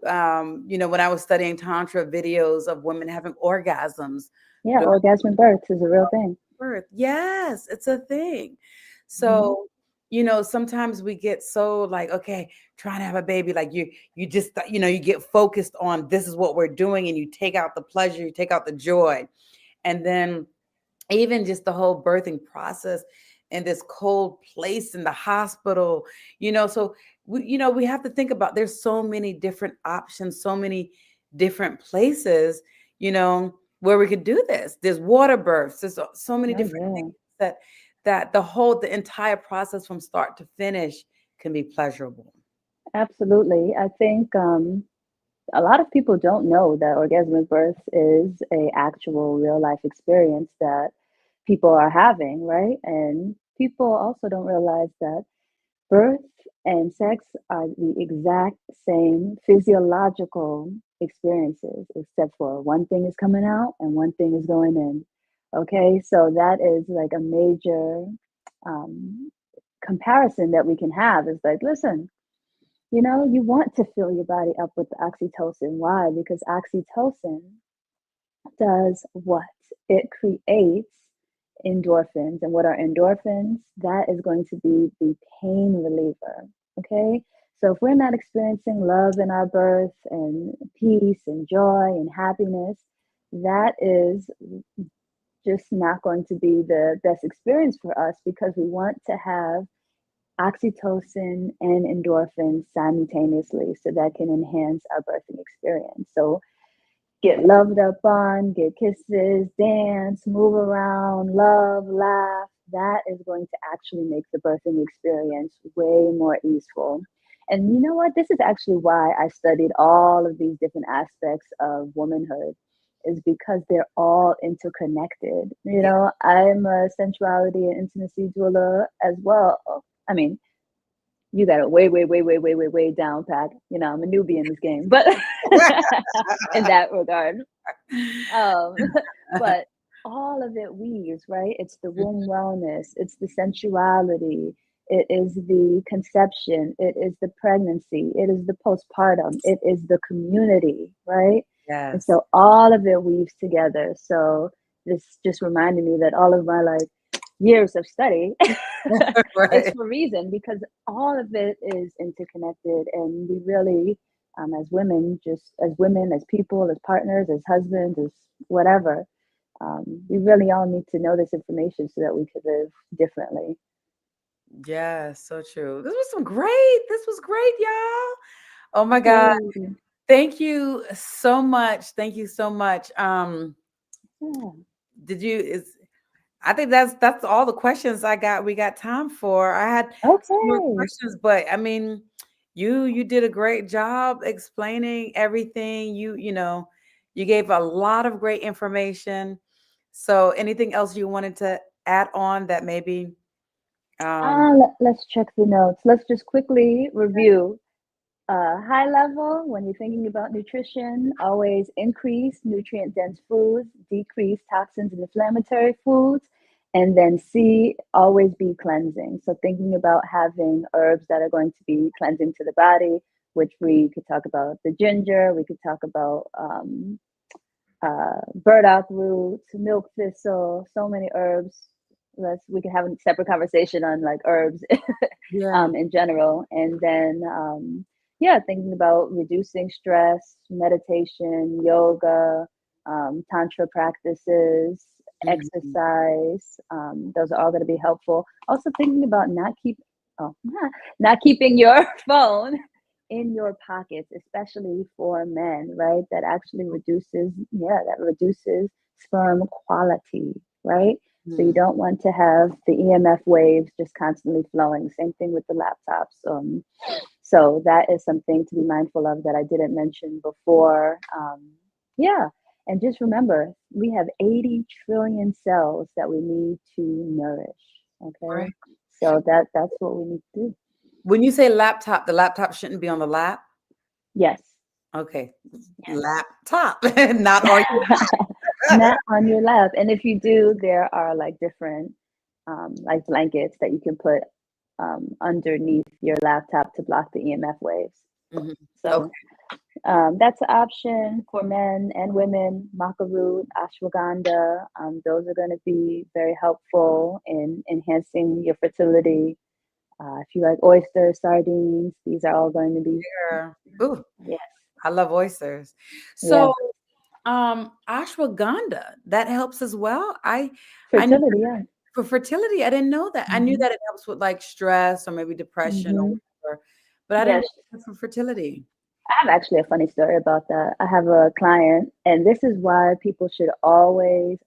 when I was studying tantra videos of women having orgasms Yeah, during orgasmic birth is a real thing. birth. Yes, it's a thing. Mhm. So, sometimes we get so like, okay, trying to have a baby, like you just you get focused on this is what we're doing, and you take out the pleasure, you take out the joy. And then even just the whole birthing process in this cold place in the hospital, so we have to think about there's so many different options, so many different places, where we could do this. There's water births, there's so many Oh, different things yeah. that the entire process from start to finish can be pleasurable. Absolutely. I think a lot of people don't know that orgasmic birth is a actual real life experience that people are having, right? And people also don't realize that birth and sex are the exact same physiological experiences, except for one thing is coming out and one thing is going in. Okay, so that is like a major um, comparison that we can have. Is like, listen, you want to fill your body up with the oxytocin. Why? Because oxytocin does what? It creates endorphins. And what are endorphins? That is going to be the pain reliever. Okay. So if we're not experiencing love in our birth and peace and joy and happiness, that is just not going to be the best experience for us because we want to have oxytocin and endorphins simultaneously so that can enhance our birthing experience. So get loved up on, get kisses, dance, move around, love, laugh. That is going to actually make the birthing experience way more easeful. And you know what? This is actually why I studied all of these different aspects of womanhood, is because they're all interconnected. Yeah. I'm a sensuality and intimacy doula as well. I mean, you got it way, way, way, way, way, way, way down pat. I'm a newbie in this game, but in that regard. Um, but all of it weaves, right? It's the womb wellness, it's the sensuality, it is the conception, it is the pregnancy, it is the postpartum, it is the community, right? And Yes. so all of it weaves together. So this just reminded me that all of my years of study is Right. for a reason because all of it is interconnected and we really as women, just as women, as people, as partners, as husbands, as whatever, we really all need to know this information so that we could live differently. Yeah, so true. This was great, y'all. Oh my God. Yay. Thank you so much. Thank you so much. Yeah. Did you is I think that's all the questions we got time for. I had some more Okay. questions, but I mean, you did a great job explaining everything. You gave a lot of great information. So anything else you wanted to add on that maybe Let's check the notes. Let's just quickly review. High level, when you're thinking about nutrition, always increase nutrient dense foods, decrease toxins and inflammatory foods, and then C, always be cleansing. So, thinking about having herbs that are going to be cleansing to the body, which we could talk about the ginger, we could talk about burdock root, milk thistle, so many herbs. we can have a separate conversation on like herbs Yeah. in general. And then, yeah, thinking about reducing stress, meditation, yoga, tantra practices, Mhm. exercise. Those are all going to be helpful. Also thinking about oh, not keeping your phone in your pockets, especially for men, right? That reduces sperm quality, right? So you Mhm. don't want to have the EMF waves just constantly flowing. Same thing with the laptops. So that is something to be mindful of that I didn't mention before. Yeah, and just remember, we have 80 trillion cells that we need to nourish. Right. Okay, so that's what we need to do. When you say laptop, the laptop shouldn't be on the lap. Yes, Okay. yes. Laptop, not on your Not on your lap. And if you do, there are like different like blankets that you can put underneath your laptop to block the EMF waves. Mhm. So Okay. that's an option for men and women. Maca root, ashwagandha, those are going to be very helpful in enhancing your fertility. If you like oysters, sardines, these are all going to be, Yeah. Ooh, yes, I love oysters. yeah, So, ashwagandha, that helps as well. I knew fertility, yeah. for fertility, I didn't know that. I knew Hmm. that it helps with like stress or maybe depression or Hmm. whatever, but I didn't Yes. know it was for fertility. I have actually a funny story about that. I have a client, and this is why people should always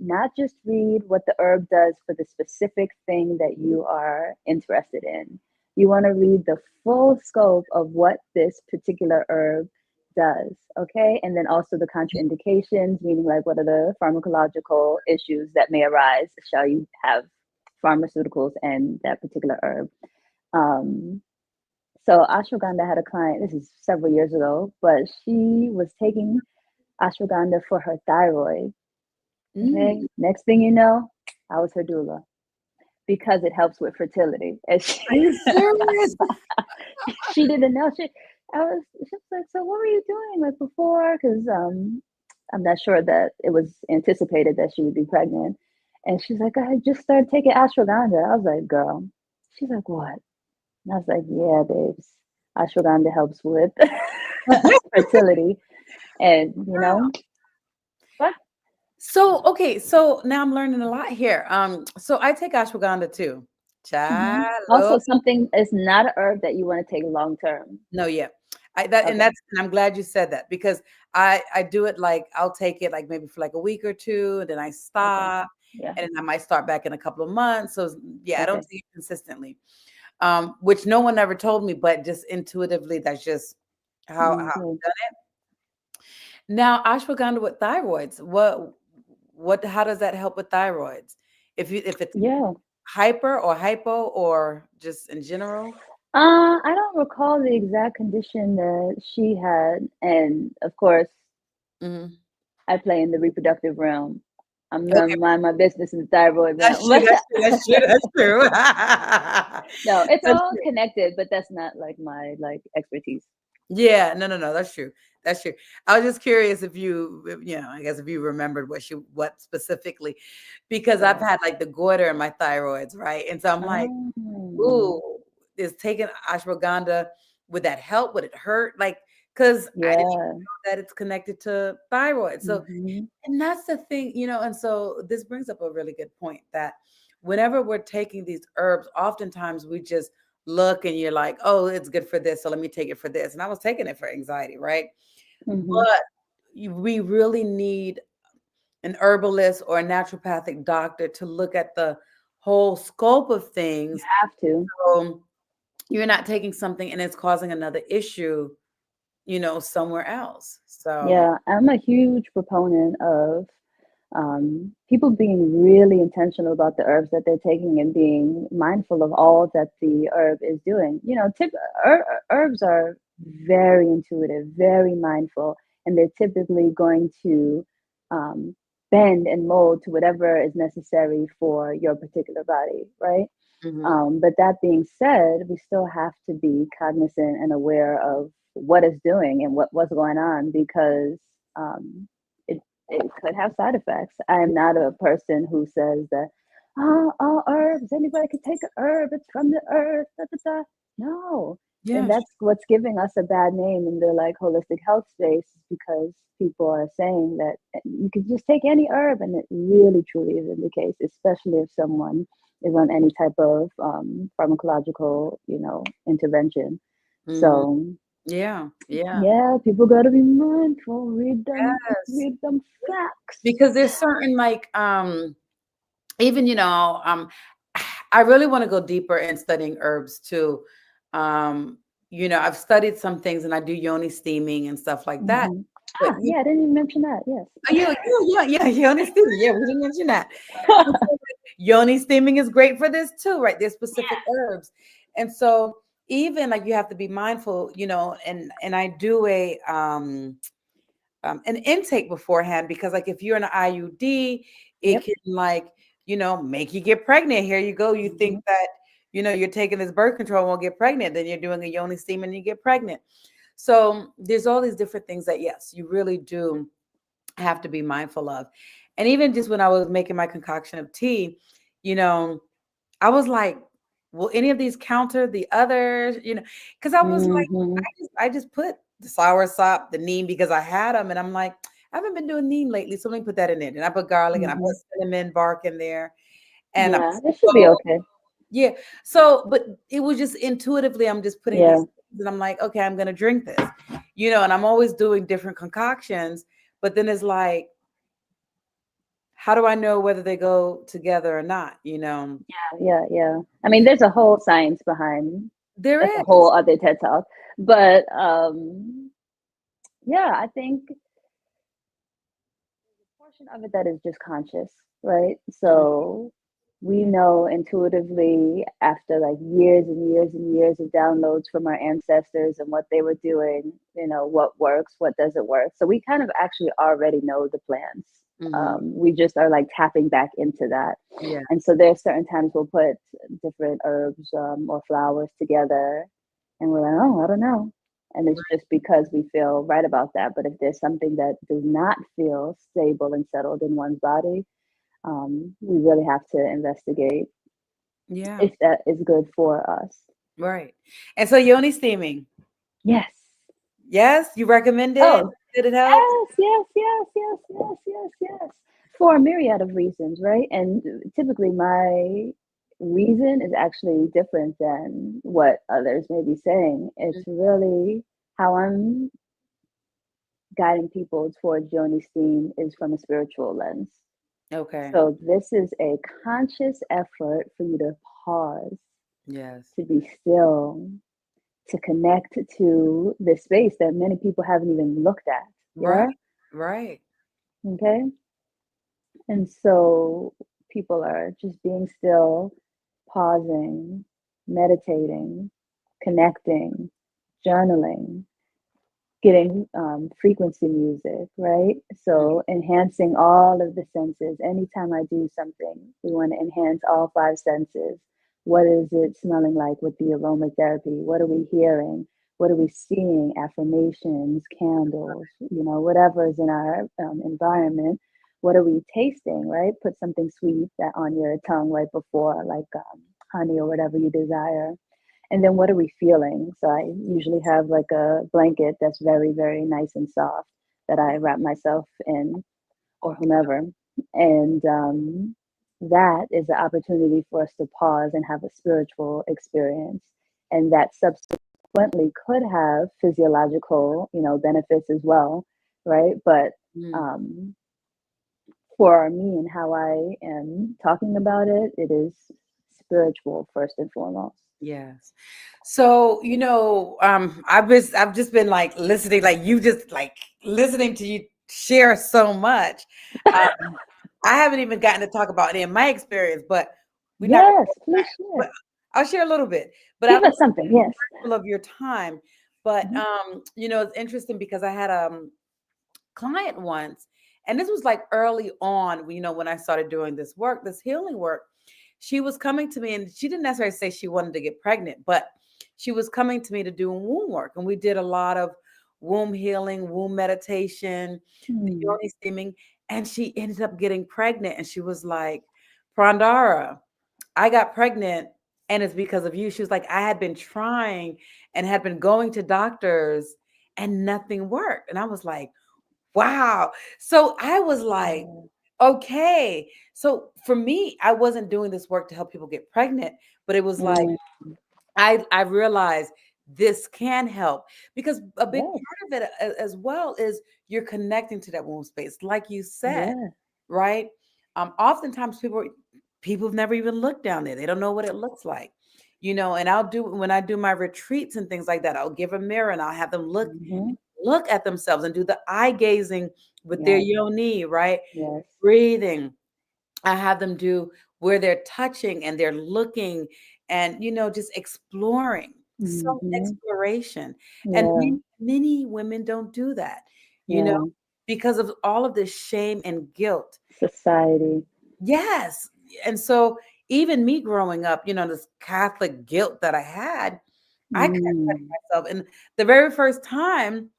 not just read what the herb does for the specific thing that you are interested in. You want to read the full scope of what this particular herb does, okay? And then also the contraindications, meaning like what are the pharmacological issues that may arise shall you have pharmaceuticals and that particular herb. Um, so ashwagandha had a client, this is several years ago, but she was taking ashwagandha for her thyroid. Okay. Mm. Next thing you know, I was her doula because it helps with fertility. And Are you serious? she didn't know. She was like, so what were you doing like before? Because I'm not sure that it was anticipated that she would be pregnant. And she's like, I just started taking ashwagandha. I was like, girl. She's like, what? And I was like, yeah, babes. Ashwagandha helps with fertility. And, but So, okay, so now I'm learning a lot here. So I take ashwagandha too. mhm. Child, Also something is not a herb that you want to take long term. no, yeah. Okay. And I'm glad you said that because I do it like I'll take it like maybe for like a week or two, and then I Okay. stop, Yeah. and then I might start back in a couple of months. So yeah, I don't Okay. take it consistently. Which no one ever told me, but just intuitively, that's just how I've Good. done it. Now, ashwagandha with thyroids, how does that help with thyroids? If it's Yeah. hyper or hypo or just in general? I don't recall the exact condition that she had. And of course, Mhm. I play in the reproductive realm. I'm gonna Okay, mind my business in the thyroid that's realm. true, that's true, that's true, that's true. No, it's That's all true. connected, but that's not like my like expertise. Yeah, no, no, no, that's true. That's true. I was just curious I guess if you remembered what specifically, because I've Yeah. had like the goiter in my thyroids, right? And so I'm like, Oh, ooh, is taking ashwagandha, would that help? Would it hurt? Like, because I didn't even yeah. know that it's connected to thyroid. So, Hmm. and that's the thing, and so this brings up a really good point that whenever we're taking these herbs, oftentimes we just look and you're like, oh, it's good for this. So let me take it for this. And I was taking it for anxiety, right? Hmm. But we really need an herbalist or a naturopathic doctor to look at the whole scope of You things. have to. So you're not taking something and it's causing another issue, somewhere else. So, Yeah, I'm a huge proponent of people being really intentional about the herbs that they're taking and being mindful of all that the herb is doing. Herbs are very intuitive, very mindful, and they're typically going to um, bend and mold to whatever is necessary for your particular body, right? mhm. But that being said, we still have to be cognizant and aware of what it's doing and what's going on because um, it. it could have side effects. I am not a person who says that, oh, all herbs, anybody can take an herb, it's from the earth, da, da, da. No. And Yeah. that's what's giving us a bad name in the like holistic health space, because people are saying that you can just take any herb, and it really truly isn't the case, especially if someone is on any type of pharmacological, intervention. Mhm. So Yeah. Yeah. yeah, people gotta be mindful. Yes. Read them facts. Because there's certain like even I really want to go deeper in studying herbs too. um I've studied some things and I do yoni steaming and stuff like that. Hmm. But Ah, yeah, I didn't even mention that. Yes. yeah, yoni steaming. Yeah, we didn't mention that. And so, like, yoni steaming is great for this too, right? There's specific herbs. And so even like you have to be mindful, and I do an intake beforehand, because like if you're in an IUD, it Yep. can like, make you get pregnant. Here you go. You think Hmm. that, you're taking this birth control and won't get pregnant. Then you're doing a yoni steam and you get pregnant. So there's all these different things that, yes, you really do have to be mindful of. And even just when I was making my concoction of tea, you know, I was like, will any of these counter the others? Because I was like, Hmm. I just put the sour sop, the neem, because I had them, and I'm like, I haven't been doing neem lately, so let me put that in it. And I put garlic and I put Hmm. cinnamon bark in there, and I'm Yeah, it should be so okay. yeah. So, but it was just intuitively, I'm just putting Yeah. these things, and I'm like, okay, I'm gonna drink this, and I'm always doing different concoctions, but then it's like, how do I know whether they go together or not? Yeah, yeah. I mean, there's a whole science behind. There That's a is. whole other TED talk. But yeah, I think portion of it that is just conscious, right? Mhm. So we know intuitively, after like years and years and years of downloads from our ancestors and what they were doing, what works, what doesn't work. So we kind of actually already know the plans. Mhm. We just are like tapping back into that. Yeah. And so there's certain times we'll put different herbs or flowers together, and we're like, oh, I don't know. And it's just because we feel right about that. But if there's something that does not feel stable and settled in one's body, we really have to investigate Yeah. if that is good for us. Right. And so yoni steaming. Yes. Yes, you recommend it? Oh, Did it help? yes, yes, yes, yes, yes, yes, yes. For a myriad of reasons, right? And typically my reason is actually different than what others may be saying. It's really how I'm guiding people towards yoni steam is from a spiritual lens. Okay. So this is a conscious effort for you to pause, Yes. to be still, to connect to the space that many people haven't even looked at. Right. Yeah. Right. Okay. And so people are just being still, pausing, meditating, connecting, journaling, getting frequency music, right? Mm. So enhancing all of the senses. Anytime I do something, we want to enhance all five senses. What is it smelling like with the aromatherapy? What are we hearing? What are we seeing? Affirmations, candles, whatever is in our environment. What are we tasting, right? Put something sweet that on your tongue right before, like honey or whatever you desire. And then what are we feeling? So I usually have like a blanket that's very, very nice and soft that I wrap myself in, or whomever. And that is the opportunity for us to pause and have a spiritual experience. And that subsequently could have physiological, benefits as well, right? But Mm. um, for me and how I am talking about it, it is spiritual first and foremost. Yes. So, I've just been like listening, like you just like listening to you share so much. Um, I haven't even gotten to talk about any of my experience, but we're not gonna Yes, go please back. But share. I'll share a little bit. But I Give was us something. Yes. mindful of your time. But Mhm. it's interesting because I had client once, and this was like early on, when I started doing this work, this healing work. She was coming to me, and she didn't necessarily say she wanted to get pregnant, but she was coming to me to do womb work. And we did a lot of womb healing, womb meditation, the Mm. yoni steaming. and she ended up getting pregnant. And she was like, Prandara, I got pregnant and it's because of you. She was like, I had been trying and had been going to doctors and nothing worked. And I was like, wow. So I was like, Yeah. okay. So for me, I wasn't doing this work to help people get pregnant, but it was like, Mm, I realized this can help because a big yes. part of it as well is you're connecting to that womb space, like you said, Yeah. right? Oftentimes people have never even looked down there. They don't know what it looks like, And I'll do when I do my retreats and things like that. I'll give a mirror and I'll have them Hmm. look at themselves and do the eye gazing with their Yes. yoni, right? Yes. Breathing. I have them do where they're touching and they're looking and just exploring, self Hmm. exploration. And Yeah. many women don't do that, you know, Yeah. because of all of this shame and guilt. Society. Yes. And so even me growing up, this Catholic guilt that I had, I couldn't touch Mm. myself. And the very first time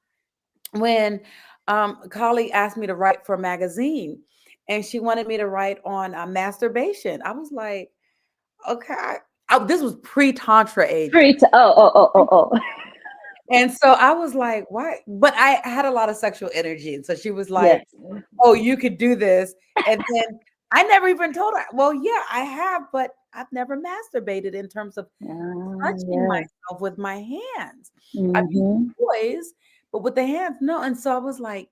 when a colleague asked me to write for a magazine and she wanted me to write on masturbation. I was like, okay. This was pre-tantra age. Free to oh. And so I was like, why? But I had a lot of sexual energy. And so she was like, Yes. oh, you could do this. And then I never even told her, well, yeah, I have, but I've never masturbated in terms of Ah, touching yeah. myself with my hands. I've used Mm-hmm. toys, but with the hands, no. And so I was like,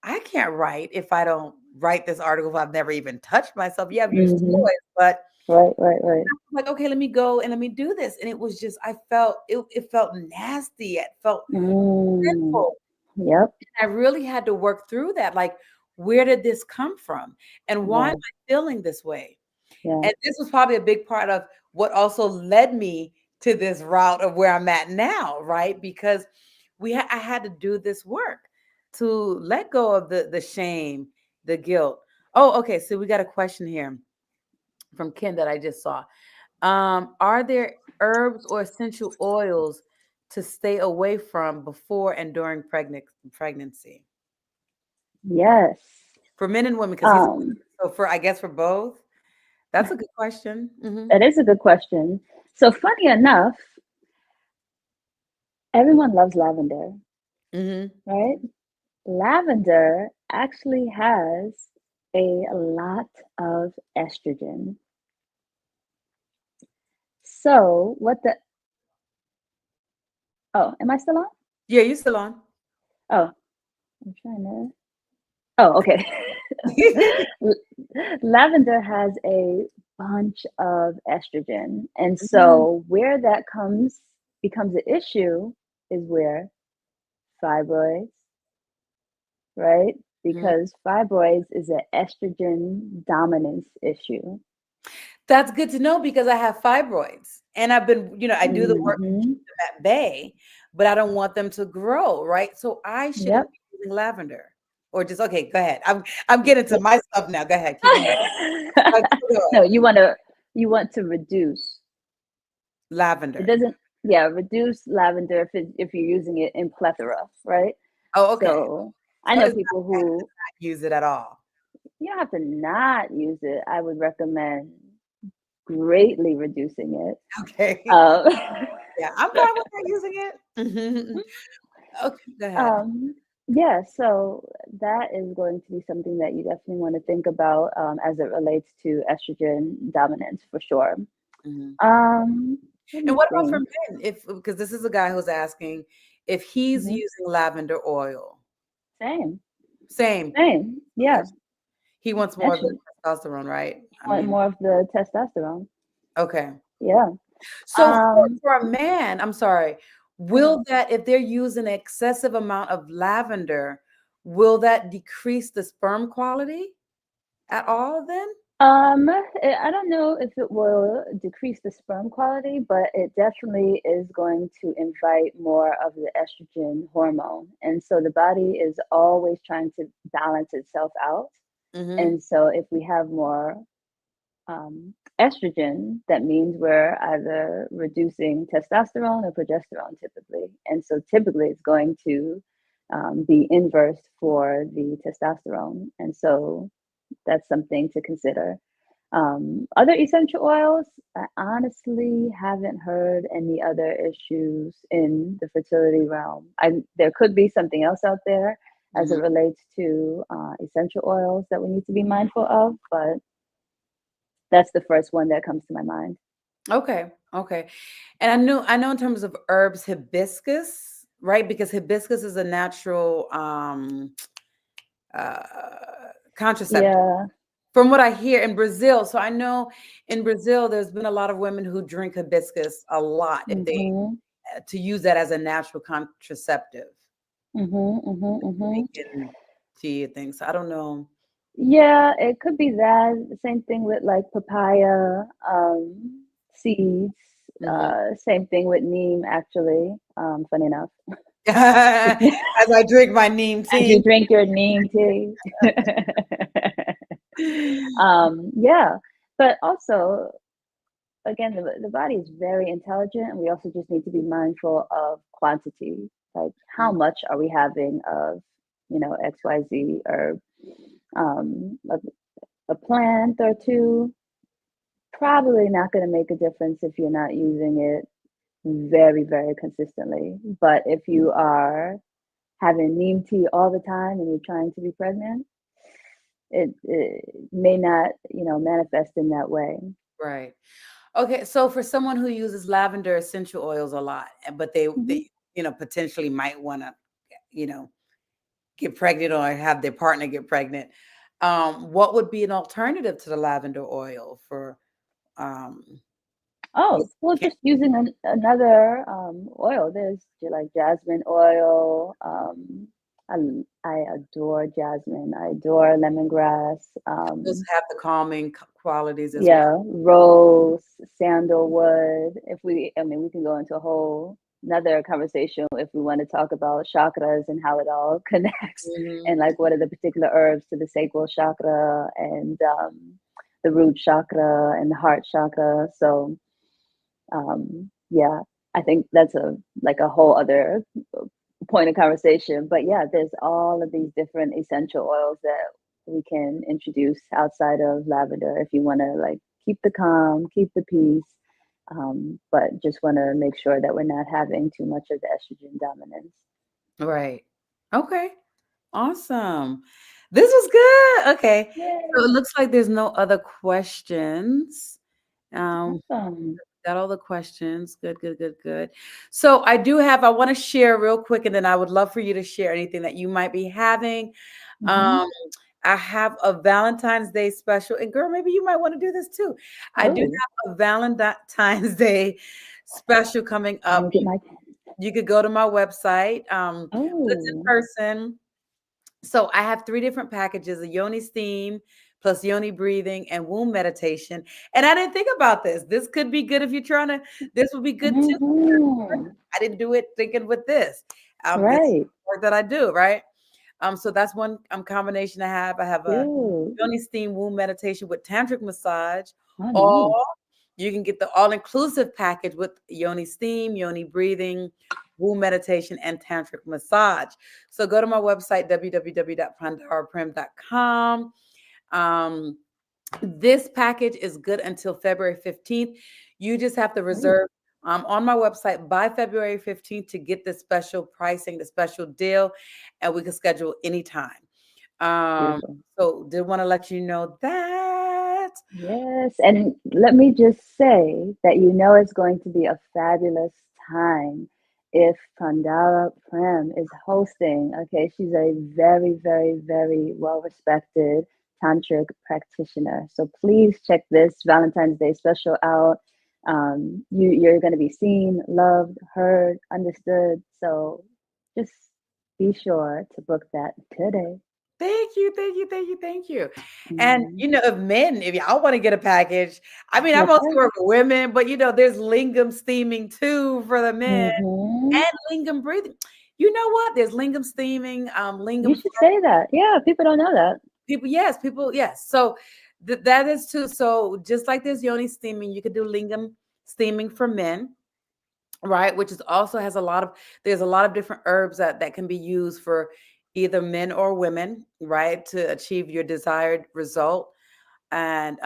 I can't write if I don't write this article if I've never even touched myself. Yeah, I've used Mm-hmm. toys, but Right, right, right. I'm like, okay, let me go and let me do this. And it was just, I felt it felt nasty. It felt Mm. sinful. Yep. I really had to work through that. Like, where did this come from? And why am Yeah. I feeling this way? Yeah. And this was probably a big part of what also led me to this route of where I'm at now, right? Because I had to do this work to let go of the shame, the guilt. Oh, okay. So we got a question here from Ken that I just saw. Are there herbs or essential oils to stay away from before and during pregnancy Yes. for men and women? Because Um, so for I guess for both. That's a good question. Hmm. that is a good question. So funny enough, everyone loves lavender, Hmm. right? Lavender actually has a lot of estrogen. So what the oh, am I still on? Yeah, you still on? Oh, I'm trying to. Oh, okay. Lavender has a bunch of estrogen. And Mhm. so where that comes becomes an issue is where fibroids, right? Mhm. Because fibroids is an estrogen dominance issue. That's good to know because I have fibroids and I've been, I do the work to Hmm. keep them at bay, but I don't want them to grow, right? So I shouldn't Yep. be using lavender or just okay, go ahead. I'm getting to my stuff now. Go ahead. Keep on going. Keep No, going. you want to reduce. It Lavender. doesn't, yeah, reduce lavender if you're using it in plethora, right? Oh, okay. So I So know it's people not bad to who not use it at all. you don't have to not use it. I would recommend greatly reducing it. Okay. Uh, Yeah, I'm fine with not using it. Mhm. Okay, go ahead. um, yeah, so that is going to be something that you definitely want to think about as it relates to estrogen dominance for sure. Mhm. Let And me what about for think. men? If because this is a guy who's asking if he's Mhm. using lavender oil. Same, Same. same. Okay. Yeah, He wants more of the actually, testosterone, right? you I want mean, more of the testosterone. okay. Yeah. So Um, for a man, I'm sorry, mhm. will that if they're using an excessive amount of lavender, will that decrease the sperm quality at all then? I don't know if it will decrease the sperm quality, but it definitely is going to invite more of the estrogen hormone. And so the body is always trying to balance itself out. Hmm. And so if we have more estrogen, that means we're either reducing testosterone or progesterone typically. And so typically it's going to the inverse for the testosterone. And so that's something to consider. Other essential oils, I honestly haven't heard any other issues in the fertility realm. There could be something else out there as it Mhm. relates to essential oils that we need to be mindful of, but that's the first one that comes to my mind. Okay, okay. And I know in terms of herbs, hibiscus, right? Because hibiscus is a natural uh contraceptive. Yeah. From what I hear in Brazil, so I know in Brazil there's been a lot of women who drink hibiscus a lot if they Mm-hmm. to use that as a natural contraceptive. Mm-hmm. Mm-hmm. Mm-hmm. Making tea and things. So I don't know. Yeah, it could be that. Same thing with like papaya, seeds. Mhm. Same thing with neem, actually. Funny enough. As I drink my neem As you tea. drink your neem tea. Yeah, but also, again, the body is very intelligent, and we also just need to be mindful of quantity. Like, how much are we having of, XYZ herb? A plant or two, probably not going to make a difference if you're not using it very, very consistently. But if you are having neem tea all the time and you're trying to be pregnant, it may not, manifest in that way. Right. Okay, so for someone who uses lavender essential oils a lot, but Hmm. they potentially might want to, you know, get pregnant or have their partner get pregnant, what would be an alternative to the lavender oil for um Oh, well, can- just using another oil. There's like jasmine oil. I, I adore jasmine. I adore lemongrass. those have the calming qualities as well? Yeah, rose, sandalwood. I mean, we can go into a whole another conversation if we want to talk about chakras and how it all connects, Mhm. and like what are the particular herbs to the sacral chakra and the root chakra and the heart chakra. So, yeah, I think that's a whole other point of conversation. But yeah, there's all of these different essential oils that we can introduce outside of lavender if you want to like keep the calm, keep the peace, but just want to make sure that we're not having too much of the estrogen dominance. Right. Okay. Awesome. This was good. Okay. So it Yay! looks like there's no other questions. Um, Awesome. got all the questions. Good, good, good, good. So I want to share real quick, and then I would love for you to share anything that you might be having. Hmm. Um, I have a Valentine's Day special, and girl, maybe you might want to do this too. I do Oh, have a Valentine's Day special coming let up. me get my. You could go to my website. It's in Oh, person. So I have 3 different packages: a yoni steam plus yoni breathing and womb meditation. And I didn't think about this. This could be good if you're trying to. This would be good too. hmm, I didn't do it thinking with this. This is right. work that I do, right? So that's one combination I have. I have a Cute. yoni steam womb meditation with tantric massage, Oh, or nice. you can get the all-inclusive package with yoni steam, yoni breathing, womb meditation, and tantric massage. So go to my website, www.pandaraprim.com. Um, this package is good until February 15th. You just have to Great. reserve on my website by February 15th to get the special pricing, the special deal, and we can schedule anytime. Um, Beautiful. so did want to let you know that. Yes, and let me just say that it's going to be a fabulous time if Pandara Prem is hosting. Okay, she's a very, very, very well-respected tantric practitioner. So please check this Valentine's Day special out. You're going to be seen, loved, heard, understood. So just be sure to book that today. Thank you, thank you, thank you, thank you. And Mhm. if y'all want to get a package, I mean, I That's mostly right. work with women, but there's lingam steaming too for the men Hmm. and lingam breathing. You know what? There's lingam steaming, You lingam should say that. Yeah, people don't know that. people, yes. So that is too. So just like there's yoni steaming, you could do lingam steaming for men. right? Which is also has a lot of there's a lot of different herbs that can be used for either men or women, right, to achieve your desired result. And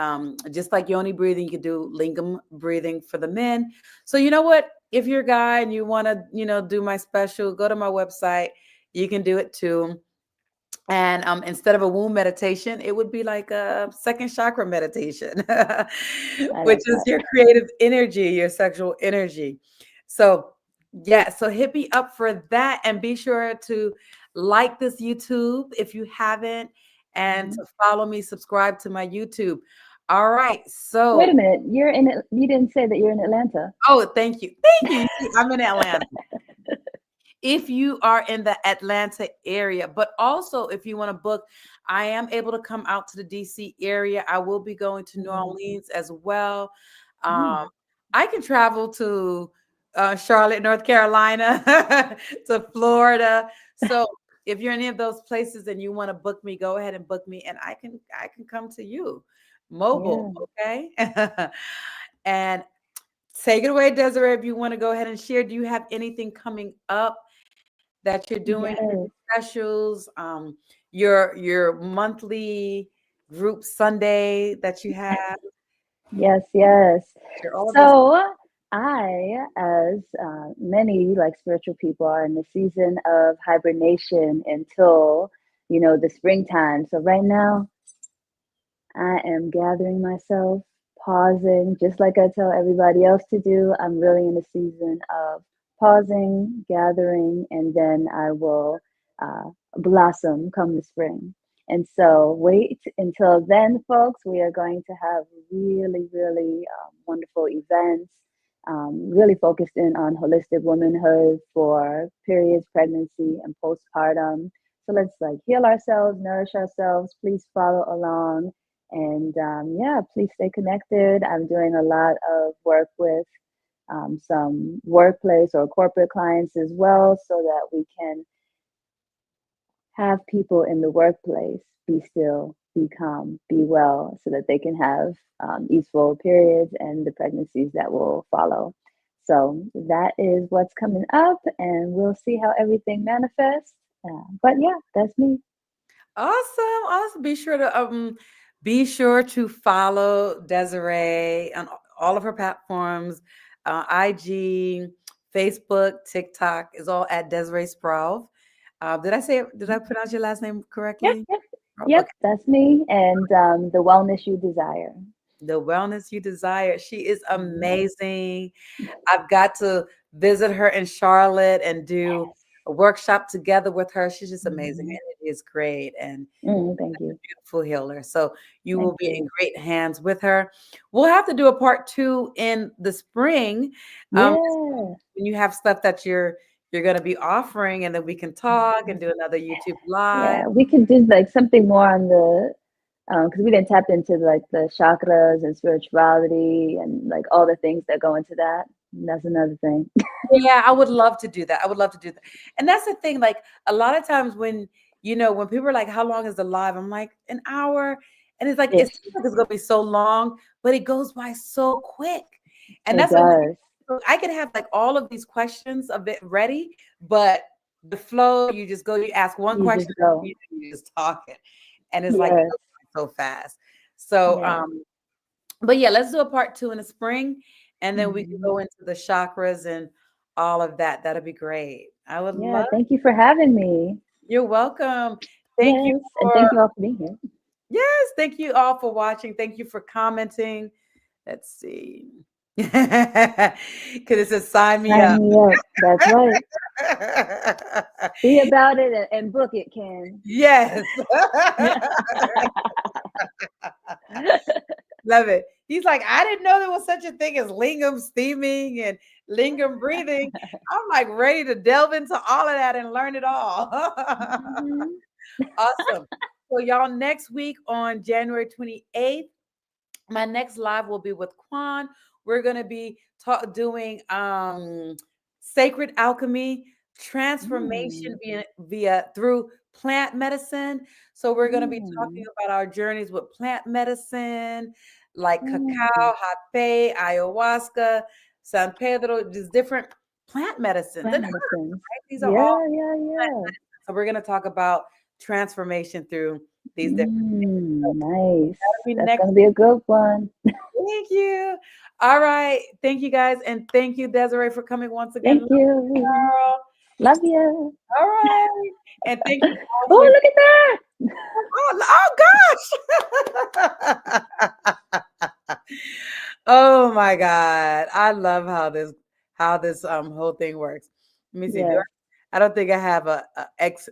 just like yoni breathing, you can do lingam breathing for the men. So you know what? If you're a guy and you want to, do my special, go to my website. You can do it too. And instead of a womb meditation, it would be like a second chakra meditation, I which like is that. your creative energy, your sexual energy. So, yeah, so hit me up for that and be sure to like this YouTube if you haven't and Mhm. to follow me, subscribe to my YouTube. All right. Wait a So, minute. You're in it. You didn't say that you're in Atlanta. oh, thank you. Thank you. You see, I'm in Atlanta. If you are in the Atlanta area, but also if you want to book, I am able to come out to the DC area. I will be going to New Mhm. Orleans as well. Um, Mm. I can travel to Charlotte, North Carolina, to Florida. So if you're in any of those places and you want to book me, go ahead and book me, and I can come to you, mobile, Yeah. okay? And take it away, Desiree, if you want to go ahead and share. Do you have anything coming up that you're doing, Yes. specials, your monthly group Sunday that you have? Yes. Yes. Share all of this. So I, as many like spiritual people, are in the season of hibernation until the springtime. So right now, I am gathering myself, pausing, just like I tell everybody else to do. I'm really in a season of pausing, gathering, and then I will blossom come the spring. And so, wait until then, folks. We are going to have really, really wonderful events, really focused in on holistic womanhood for periods, pregnancy, and postpartum. So let's like heal ourselves, nourish ourselves. Please follow along and yeah, please stay connected. I'm doing a lot of work with some workplace or corporate clients as well, so that we can have people in the workplace be still, be calm, be well, so that they can have easeful periods and the pregnancies that will follow. So that is what's coming up, and we'll see how everything manifests. But yeah, that's me. Awesome, awesome. Be sure to follow Desiree on all of her platforms, IG, Facebook, TikTok is all at Desiree Sprauve. Did I pronounce your last name Yep, correctly? yep, Oh, yep. okay. That's me, and the wellness you desire. The wellness you desire. She is Mhm. amazing. I've got to visit her in Charlotte and do Yes. a workshop together with her. She's just amazing. Mhm. Energy is great and Thank such a you. beautiful healer. So you Thank will be in you. great hands with her. We'll have to do a part two in the spring. Um, Yeah. when you have stuff that you're going to be offering, and then we can talk and Mhm. do another YouTube live. Yeah, we could do like something more on the because we didn't tap into like the chakras and spirituality and like all the things that go into that. And that's another thing. Yeah, I would love to do that. I would love to do that. And that's the thing, like a lot of times when when people are like, "How long is the live?" I'm like, "An hour." And it's like it Ish. seems like it's gonna be so long, but it goes by so quick. And It that's another does. so I could have like all of these questions a bit ready, but the flow, you just go, you ask one You question, just go. you just talk it. And it's like it Yes. goes by so fast. So Yes. but yeah, let's do a part two in the spring, and then we can Mhm. go into the chakras and all of that. That'd be great. I would Yeah. love. Thank you for having me. You're welcome. Thank you Yes. And for thank you all for being here. yes. Thank you all for watching. Thank you for commenting. Let's see. Because it says sign me Sign up. me up. That's right. See about it and book it, Ken. Yes. Love it. He's like, I didn't know there was such a thing as lingam steaming and lingam breathing. I'm like ready to delve into all of that and learn it all. Mhm. Awesome. So, y'all, next week on January 28th, my next live will be with Quan. We're going to be doing sacred alchemy transformation Mm. via through plant medicine. So we're going to be talking Mm. about our journeys with plant medicine like cacao, Mm. hot ayahuasca, San Pedro, just different plant medicines. Plant And herbs, medicines. right? These are all Yeah, yeah, plant yeah. medicines. So we're going to talk about transformation through these different things. So Nice. that'll be That's next. gonna be a good one. Thank you. All right. Thank you guys. And thank you, Desiree, for coming once again. Thank Love you, you. girl. Love you. All right. And thank you all for Oh, look at that. oh gosh. Oh my God. I love how this whole thing works. Let me see. Yeah. I don't think I have a x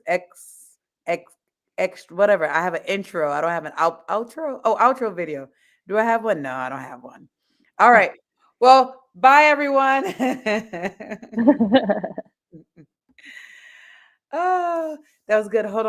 extra whatever. I have an intro. I don't have an outro. Oh, outro video. Do I have one? No, I don't have one. All right. Well, bye everyone. Oh, that was good. Hold on.